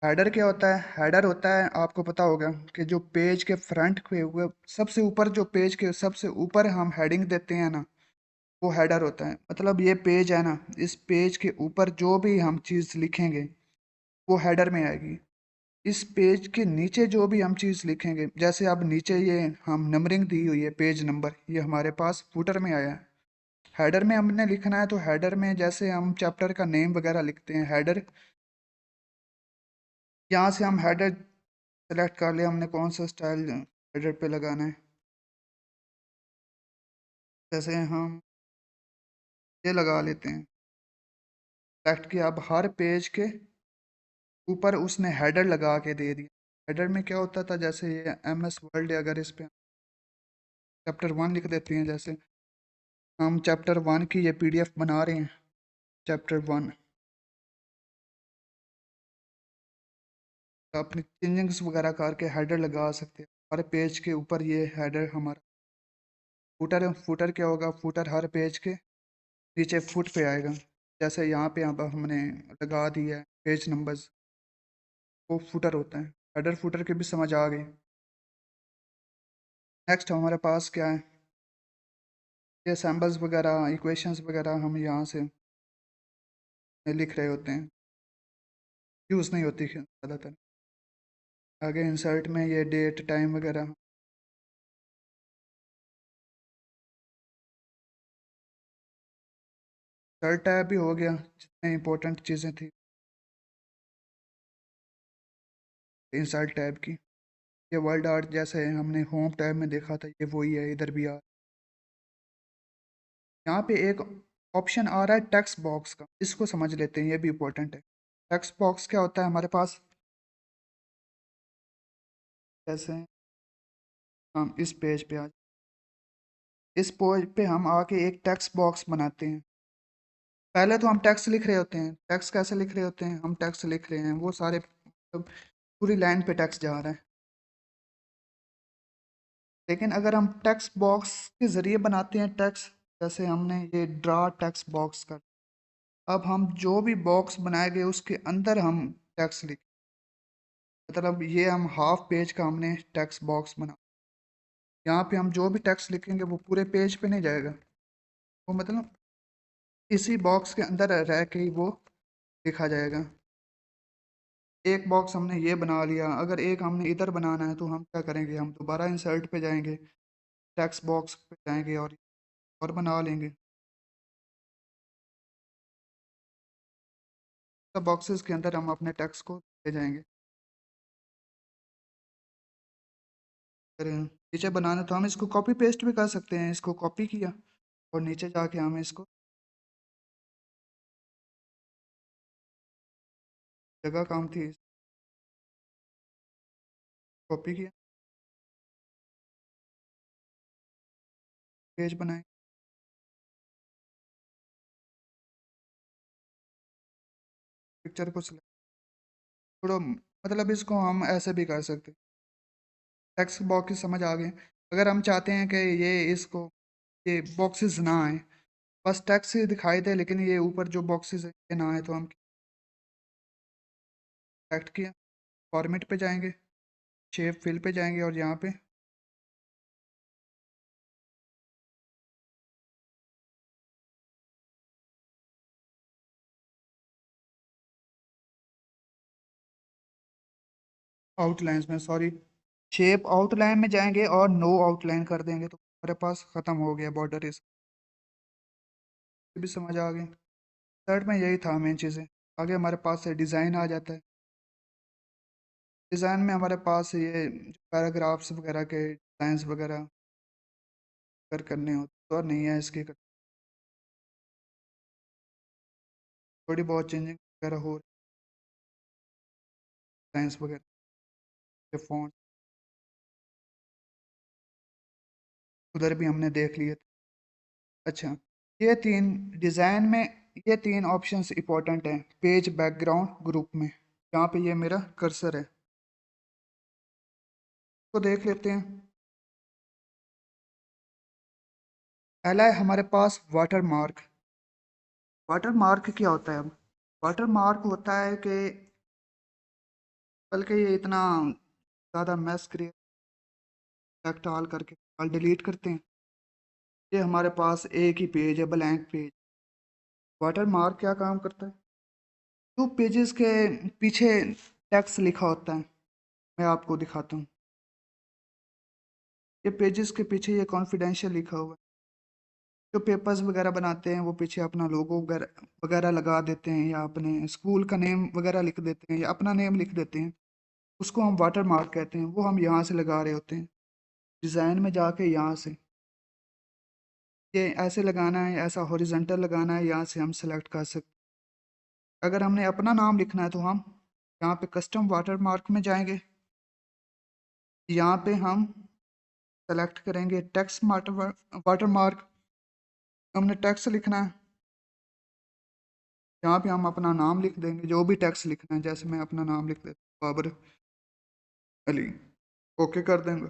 हेडर क्या होता है? हेडर होता है, आपको पता होगा कि जो पेज के फ्रंट पे हुए सबसे ऊपर, जो पेज के सबसे ऊपर हम हेडिंग देते हैं ना, वो हेडर होता है। मतलब ये पेज है ना, इस पेज के ऊपर जो भी हम चीज़ लिखेंगे वो हेडर में आएगी। इस पेज के नीचे जो भी हम चीज़ लिखेंगे, जैसे अब नीचे ये हम नंबरिंग दी हुई है, पेज नंबर, ये हमारे पास फुटर में आया है। हेडर में हमने लिखना है, तो हेडर में जैसे हम चैप्टर का नेम वगैरह लिखते हैं, हेडर, यहाँ से हम हेडर सेलेक्ट कर लिया हमने कौन सा स्टाइल हेडर पे लगाना है। जैसे हम ये लगा लेते हैं, सेलेक्ट किया। अब हर पेज के ऊपर उसने हेडर लगा के दे दिया। हेडर में क्या होता था, जैसे ये MS वर्ल्ड है, अगर इस पे चैप्टर 1 लिख देते हैं, जैसे हम चैप्टर 1 की ये PDF बना रहे हैं, चैप्टर 1, अपनी चेंजिंग्स वगैरह करके हेडर लगा सकते हैं। हर पेज के ऊपर ये हेडर हमारा। फुटर, फुटर क्या होगा? फुटर हर पेज के नीचे फुट पे आएगा। जैसे यहाँ पे अब हमने लगा दिया है पेज नंबर्स, वो फुटर होता है। हेडर फुटर के भी समझ आ गई। नेक्स्ट हमारे पास क्या है? ये सैम्बल्स वगैरह, इक्वेशंस वगैरह हम यहाँ से लिख रहे होते हैं, यूज़ नहीं होती ज़्यादातर। आगे इंसर्ट में ये डेट टाइम वगैरह। इंसर्ट टैब भी हो गया, जितने इंपॉर्टेंट चीज़ें थी इंसर्ट टैब की। ये वर्ल्ड आर्ट जैसे हमने होम टैब में देखा था, ये वही है, इधर भी आ। यहाँ पे एक ऑप्शन आ रहा है टेक्स्ट बॉक्स का, इसको समझ लेते हैं, ये भी इम्पोर्टेंट है। टेक्स्ट बॉक्स क्या होता है हमारे पास? जैसे हम इस पेज पे आ, इस पेज पे हम आके एक टेक्स्ट बॉक्स बनाते हैं। पहले तो हम टेक्स्ट लिख रहे होते हैं। टेक्स्ट कैसे लिख रहे होते हैं? हम टेक्स्ट लिख रहे हैं, वो सारे मतलब पूरी लाइन पे टेक्स्ट जा रहा है। लेकिन अगर हम टेक्स्ट बॉक्स के ज़रिए बनाते हैं टेक्स्ट, जैसे हमने ये ड्रा टेक्स्ट बॉक्स कर, अब हम जो भी बॉक्स बनाएंगे उसके अंदर हम टेक्स्ट लिख, मतलब ये हम हाफ पेज का हमने टेक्स्ट बॉक्स बना। यहाँ पे हम जो भी टेक्स्ट लिखेंगे वो पूरे पेज पे नहीं जाएगा, वो मतलब इसी बॉक्स के अंदर रह के ही वो लिखा जाएगा। एक बॉक्स हमने ये बना लिया, अगर एक हमने इधर बनाना है तो हम क्या करेंगे, हम दोबारा इंसर्ट पे जाएंगे, टेक्स्ट बॉक्स पे जाएंगे और बना लेंगे। सब बॉक्सेस के अंदर हम अपने टेक्स्ट को ले जाएंगे। फिर नीचे बनाना तो हम इसको कॉपी पेस्ट भी कर सकते हैं, इसको कॉपी किया और नीचे जाके हम इसको जगह काम थी, कॉपी किया, पेज बनाए, पिक्चर को select, थोड़ा मतलब इसको हम ऐसे भी कर सकते हैं। टेक्स्ट बॉक्स समझ आ गए। अगर हम चाहते हैं कि ये इसको ये बॉक्सेस ना आए, बस टेक्स्ट ही दिखाई दे लेकिन ये ऊपर जो बॉक्सेस है ये ना आए, तो हम सेलेक्ट किया, फॉर्मेट पे जाएंगे, शेप फिल पे जाएंगे और यहाँ पे आउटलाइंस में, सॉरी, शेप आउटलाइन में जाएंगे और नो आउटलाइन कर देंगे, तो हमारे पास ख़त्म हो गया बॉर्डर। इस भी समझ आ गई। थर्ड में यही था मेन चीज़ें। आगे हमारे पास से डिज़ाइन आ जाता है। डिज़ाइन में हमारे पास ये पैराग्राफ्स वगैरह के डिज़ाइंस वगैरह अगर करने हो तो नहीं है इसकी, थोड़ी बहुत चेंजिंग वगैरह हो। साइंस वगैरह के फॉन्ट उधर भी हमने देख लिए थे। अच्छा, ये तीन डिज़ाइन में, ये तीन ऑप्शंस इंपॉर्टेंट हैं पेज बैकग्राउंड ग्रुप में। यहाँ पे ये मेरा कर्सर है, तो देख लेते हैं। पहला है हमारे पास वाटर मार्क। वाटर मार्क क्या होता है? अब वाटर मार्क होता है कि, बल्कि ये इतना ज़्यादा मैस क्रिएट डाल करके फाइल डिलीट करते हैं। ये हमारे पास एक ही पेज है, ब्लैंक पेज। वाटर मार्क क्या काम करता है? जो पेजेस के पीछे टेक्स्ट लिखा होता है, मैं आपको दिखाता हूँ। ये पेजेस के पीछे ये कॉन्फिडेंशियल लिखा हुआ है। जो पेपर्स वगैरह बनाते हैं वो पीछे अपना लोगो वगैरह वगैरह लगा देते हैं, या अपने स्कूल का नेम वगैरह लिख देते हैं, या अपना नेम लिख देते हैं। उसको हम वाटर मार्क कहते हैं। वो हम यहाँ से लगा रहे होते हैं, डिज़ाइन में जाके यहाँ से। ये ऐसे लगाना है, ऐसा हॉरिजॉन्टल लगाना है, यहाँ से हम सेलेक्ट कर सकते हैं। अगर हमने अपना नाम लिखना है तो हम यहाँ पे कस्टम वाटर मार्क में जाएंगे। यहाँ पे हम सेलेक्ट करेंगे टेक्स्ट वाटर मार्क। हमने टेक्स्ट लिखना है, यहाँ पे हम अपना नाम लिख देंगे, जो भी टेक्स्ट लिखना है। जैसे मैं अपना नाम लिख देता हूँ, बाबर अली। ओके कर देंगे।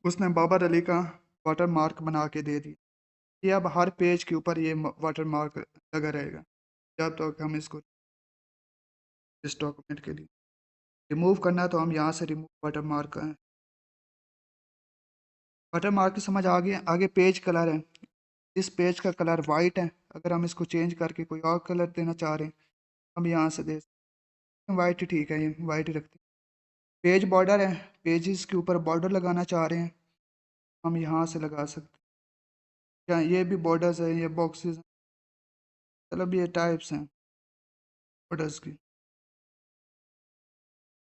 उसने बाबर अली का वाटर मार्क बना के दे दिया। ये अब हर पेज के ऊपर ये वाटर मार्क लगा रहेगा जब तक हम इसको इस डॉक्यूमेंट के लिए रिमूव करना है। तो हम यहाँ से रिमूव वाटर मार्क का वाटर मार्क की समझ आ गई। आगे पेज कलर है। इस पेज का कलर वाइट है। अगर हम इसको चेंज करके कोई और कलर देना चाह रहे हैं, हम यहाँ से दे सकते हैं। वाइट ही ठीक है, ये वाइट ही रखते हैं। पेज बॉर्डर है, पेजेस के ऊपर बॉर्डर लगाना चाह रहे हैं, हम यहाँ से लगा सकते हैं। या ये भी बॉर्डर्स है, ये बॉक्सेस हैं, मतलब ये टाइप्स हैं बॉर्डर्स की।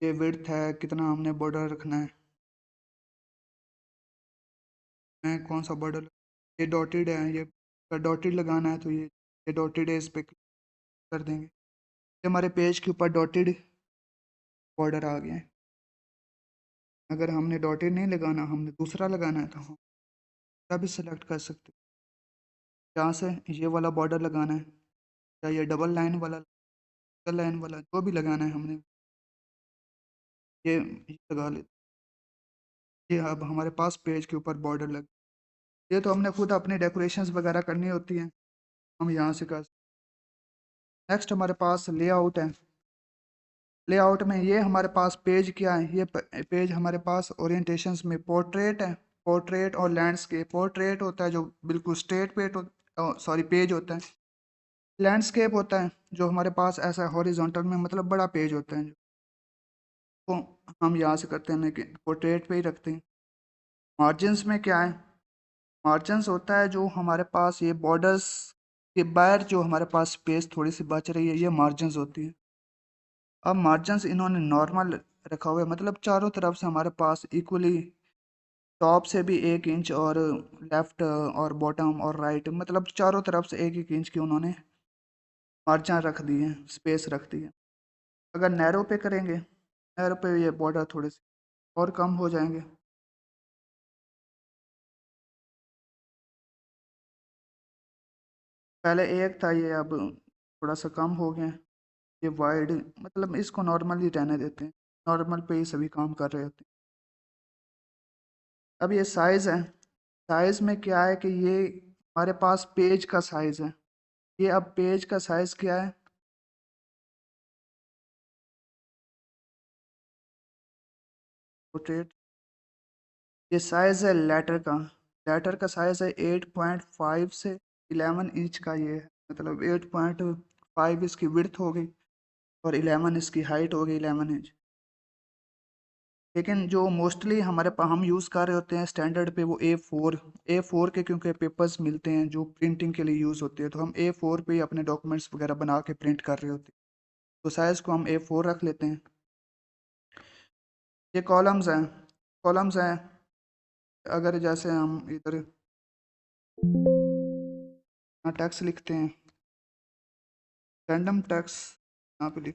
ये विड्थ है, कितना हमने बॉर्डर रखना है। मैं कौन सा बॉर्डर, ये डॉटेड है, ये डॉटेड लगाना है तो ये डॉटेड है, इस पे कर देंगे। ये हमारे पेज के ऊपर डॉटेड बॉर्डर आ गया है। अगर हमने डॉटेड नहीं लगाना, हमने दूसरा लगाना है, तो हम दूसरा भी सिलेक्ट कर सकते हैं। यहाँ से ये वाला बॉर्डर लगाना है, या ये डबल लाइन वाला, डबल लाइन वाला, जो भी लगाना है हमने ये लगा लेते। ये अब हमारे पास पेज के ऊपर बॉर्डर लग। ये तो हमने खुद अपनी डेकोरेशंस वगैरह करनी होती हैं, हम यहाँ से कर। नेक्स्ट हमारे पास लेआउट है। लेआउट में ये हमारे पास पेज क्या है? ये पेज हमारे पास ओरिएंटेशंस में पोर्ट्रेट है। पोर्ट्रेट और लैंडस्केप। पोर्ट्रेट होता है जो बिल्कुल स्ट्रेट पेज, सॉरी पेज होता है। लैंडस्केप होता है जो हमारे पास ऐसा हॉरिजॉन्टल में, मतलब बड़ा पेज होता है। तो हम यहाँ से करते हैं कि पोर्ट्रेट पे ही रखते हैं। मार्जिन्स में क्या है? मार्जिन्स होता है जो हमारे पास ये बॉर्डर्स के बाहर जो हमारे पास स्पेस थोड़ी सी बच रही है, ये मार्जिन्स होती है। अब मार्जिन्स इन्होंने नॉर्मल रखा हुआ है, मतलब चारों तरफ से हमारे पास इक्वली, टॉप से भी 1 इंच, और लेफ्ट और बॉटम और राइट, मतलब चारों तरफ से 1-1 इंच की उन्होंने मार्जिन रख दी है, स्पेस रख दी है। अगर नैरो पे करेंगे, नैरो पे ये बॉर्डर थोड़े से और कम हो जाएंगे। पहले एक था, ये अब थोड़ा सा कम हो गया है। ये वाइड, मतलब इसको नॉर्मल ही रहने देते हैं, नॉर्मल पे ही सभी काम कर रहे होते हैं। अब ये साइज़ है। साइज़ में क्या है कि ये हमारे पास पेज का साइज़ है। ये अब पेज का साइज़ क्या है? रोटेट। ये साइज़ है लेटर का। लेटर का साइज़ है 8.5 से 11 इंच का। ये है मतलब 8.5 इसकी विड्थ हो गई, और 11 इसकी हाइट हो गई, 11 इंच। लेकिन जो मोस्टली हमारे पास हम यूज़ कर रहे होते हैं स्टैंडर्ड पे, वो ए फोर के, क्योंकि पेपर्स मिलते हैं जो प्रिंटिंग के लिए यूज़ होते हैं, तो हम A4 पे ही अपने डॉक्यूमेंट्स वगैरह बना के प्रिंट कर रहे होते हैं। तो साइज़ को हम A4 रख लेते हैं। ये कॉलम्स हैं। कॉलम्स हैं, अगर जैसे हम इधर टैक्स लिखते हैं, रैंडम टैक्स यहाँ पे लिख,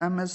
MS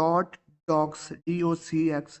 .docs DOCX،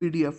PDF.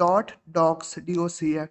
.docs DOCX.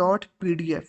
.PDF.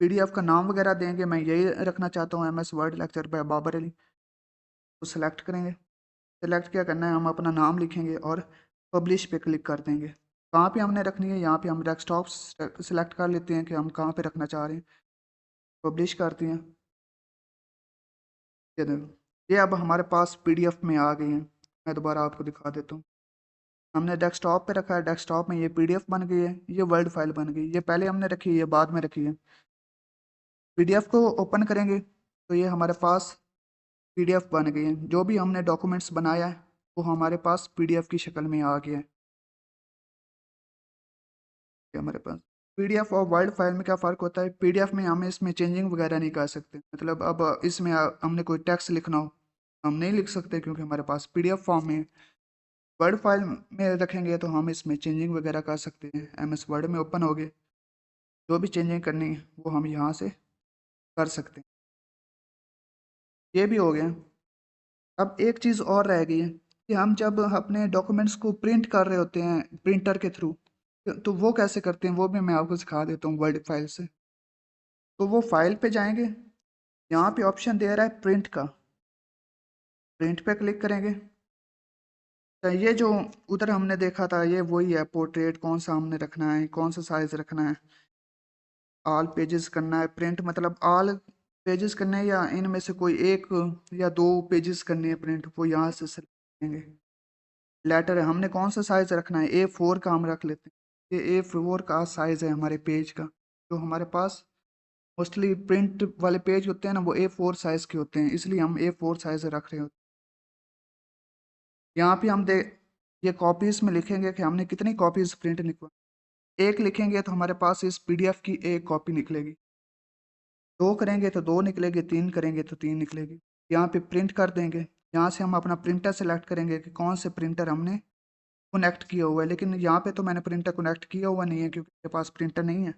PDF का नाम वगैरह देंगे, मैं यही रखना चाहता हूँ MS word lecture by Babar Ali. तो सेलेक्ट करेंगे, सेलेक्ट क्या करना है, हम अपना नाम लिखेंगे और पब्लिश पे क्लिक कर देंगे। कहाँ पे हमने रखनी है, यहाँ पे हम डेस्कटॉप सेलेक्ट कर लेते हैं कि हम कहाँ पे रखना चाह रहे हैं, पब्लिश करते हैं। ये देखो, ये अब हमारे पास PDF में आ गई है। मैं दोबारा आपको दिखा देता हूँ। हमने डेस्कटॉप पे रखा है, डेस्कटॉप में ये PDF बन गई है, ये वर्ड फाइल बन गई। ये पहले हमने रखी है, ये बाद में रखी है। PDF को ओपन करेंगे तो ये हमारे पास PDF बन गई है। जो भी हमने डॉक्यूमेंट्स बनाया है वो हमारे पास PDF की शक्ल में आ गया है। ये हमारे पास PDF और वर्ड फाइल में क्या फ़र्क होता है, PDF में हम इसमें चेंजिंग वगैरह नहीं कर सकते। मतलब अब इसमें हमने कोई टेक्स्ट लिखना हो हम नहीं लिख सकते क्योंकि हमारे पास PDF फॉर्म में है। वर्ड फाइल में रखेंगे तो हम इसमें चेंजिंग वगैरह कर सकते हैं। MS वर्ड में ओपन हो गए, जो भी चेंजिंग करनी है वो हम यहाँ से कर सकते हैं। ये भी हो गया। अब एक चीज़ और रह गई है कि हम जब अपने डॉक्यूमेंट्स को प्रिंट कर रहे होते हैं प्रिंटर के थ्रू, तो वो कैसे करते हैं वो भी मैं आपको सिखा देता हूँ वर्ड फाइल से। तो वो फाइल पे जाएंगे, यहाँ पे ऑप्शन दे रहा है प्रिंट का, प्रिंट पे क्लिक करेंगे। तो ये जो उधर हमने देखा था ये वही है, पोर्ट्रेट कौन सा हमने रखना है, कौन सा साइज रखना है, ऑल पेजेस करना है प्रिंट, मतलब ऑल पेजेस करने हैं या इनमें से कोई एक या दो पेजेस करने हैं प्रिंट, वो यहाँ से सेलेक्ट करेंगे। लेटर है, हमने कौन सा साइज रखना है, A4 का हम रख लेते हैं। ये A4 का साइज है हमारे पेज का। जो हमारे पास मोस्टली प्रिंट वाले पेज होते हैं ना वो A4 साइज के होते हैं, इसलिए हम A4 साइज रख रहे होते हैं। यहाँ पे हम ये कॉपीज में लिखेंगे कि हमने कितनी कॉपीज प्रिंट निकलवा। एक लिखेंगे तो हमारे पास इस PDF की एक कॉपी निकलेगी, दो करेंगे तो दो निकलेगी, तीन करेंगे तो तीन निकलेगी। यहाँ पे प्रिंट कर देंगे। यहाँ से हम अपना प्रिंटर सेलेक्ट करेंगे कि कौन से प्रिंटर हमने कनेक्ट किया हुआ है, लेकिन यहाँ पे तो मैंने प्रिंटर कनेक्ट किया हुआ नहीं है क्योंकि मेरे पास प्रिंटर नहीं है।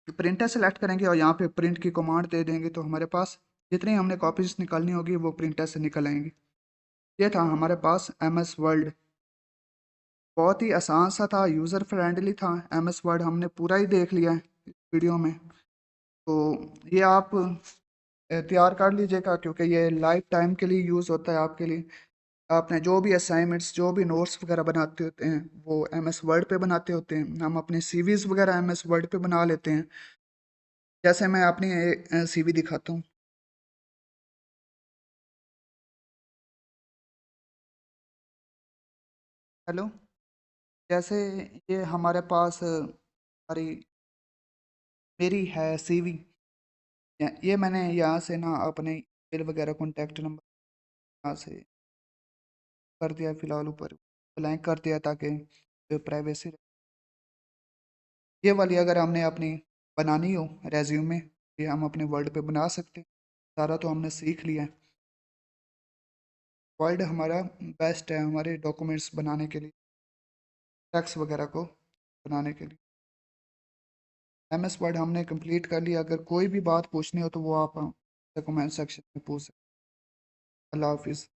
तो प्रिंटर सेलेक्ट करेंगे और यहाँ पे प्रिंट की कमांड दे देंगे तो हमारे पास जितनी हमने कॉपीज निकालनी होगी वो प्रिंटर से निकल आएंगी। ये था हमारे पास MS वर्ड। बहुत ही आसान सा था, यूज़र फ्रेंडली था। MS वर्ड हमने पूरा ही देख लिया है इस वीडियो में। तो ये आप तैयार कर लीजिएगा क्योंकि ये लाइफ टाइम के लिए यूज़ होता है आपके लिए। आपने जो भी असाइनमेंट्स जो भी नोट्स वगैरह बनाते होते हैं वो MS वर्ड पे बनाते होते हैं। हम अपने CVs वगैरह MS वर्ड पे बना लेते हैं। जैसे मैं अपनी CV दिखाता हूँ। हेलो, जैसे ये हमारे पास हमारी मेरी है CV। ये मैंने यहाँ से ना अपने ईमेल वगैरह कॉन्टैक्ट नंबर यहाँ से कर दिया, फिलहाल ऊपर ब्लैंक कर दिया ताकि प्राइवेसी। ये वाली अगर हमने अपनी बनानी हो रेज्यूमे, ये हम अपने वर्ड पे बना सकते हैं। सारा तो हमने सीख लिया है। वर्ड हमारा बेस्ट है हमारे डॉक्यूमेंट्स बनाने के लिए, टेक्स्ट वगैरह को बनाने के लिए। MS वर्ड हमने कंप्लीट कर लिया। अगर कोई भी बात पूछनी हो तो वो आप कमेंट सेक्शन में पूछ सकते हैं। अल्लाह हाफिज़।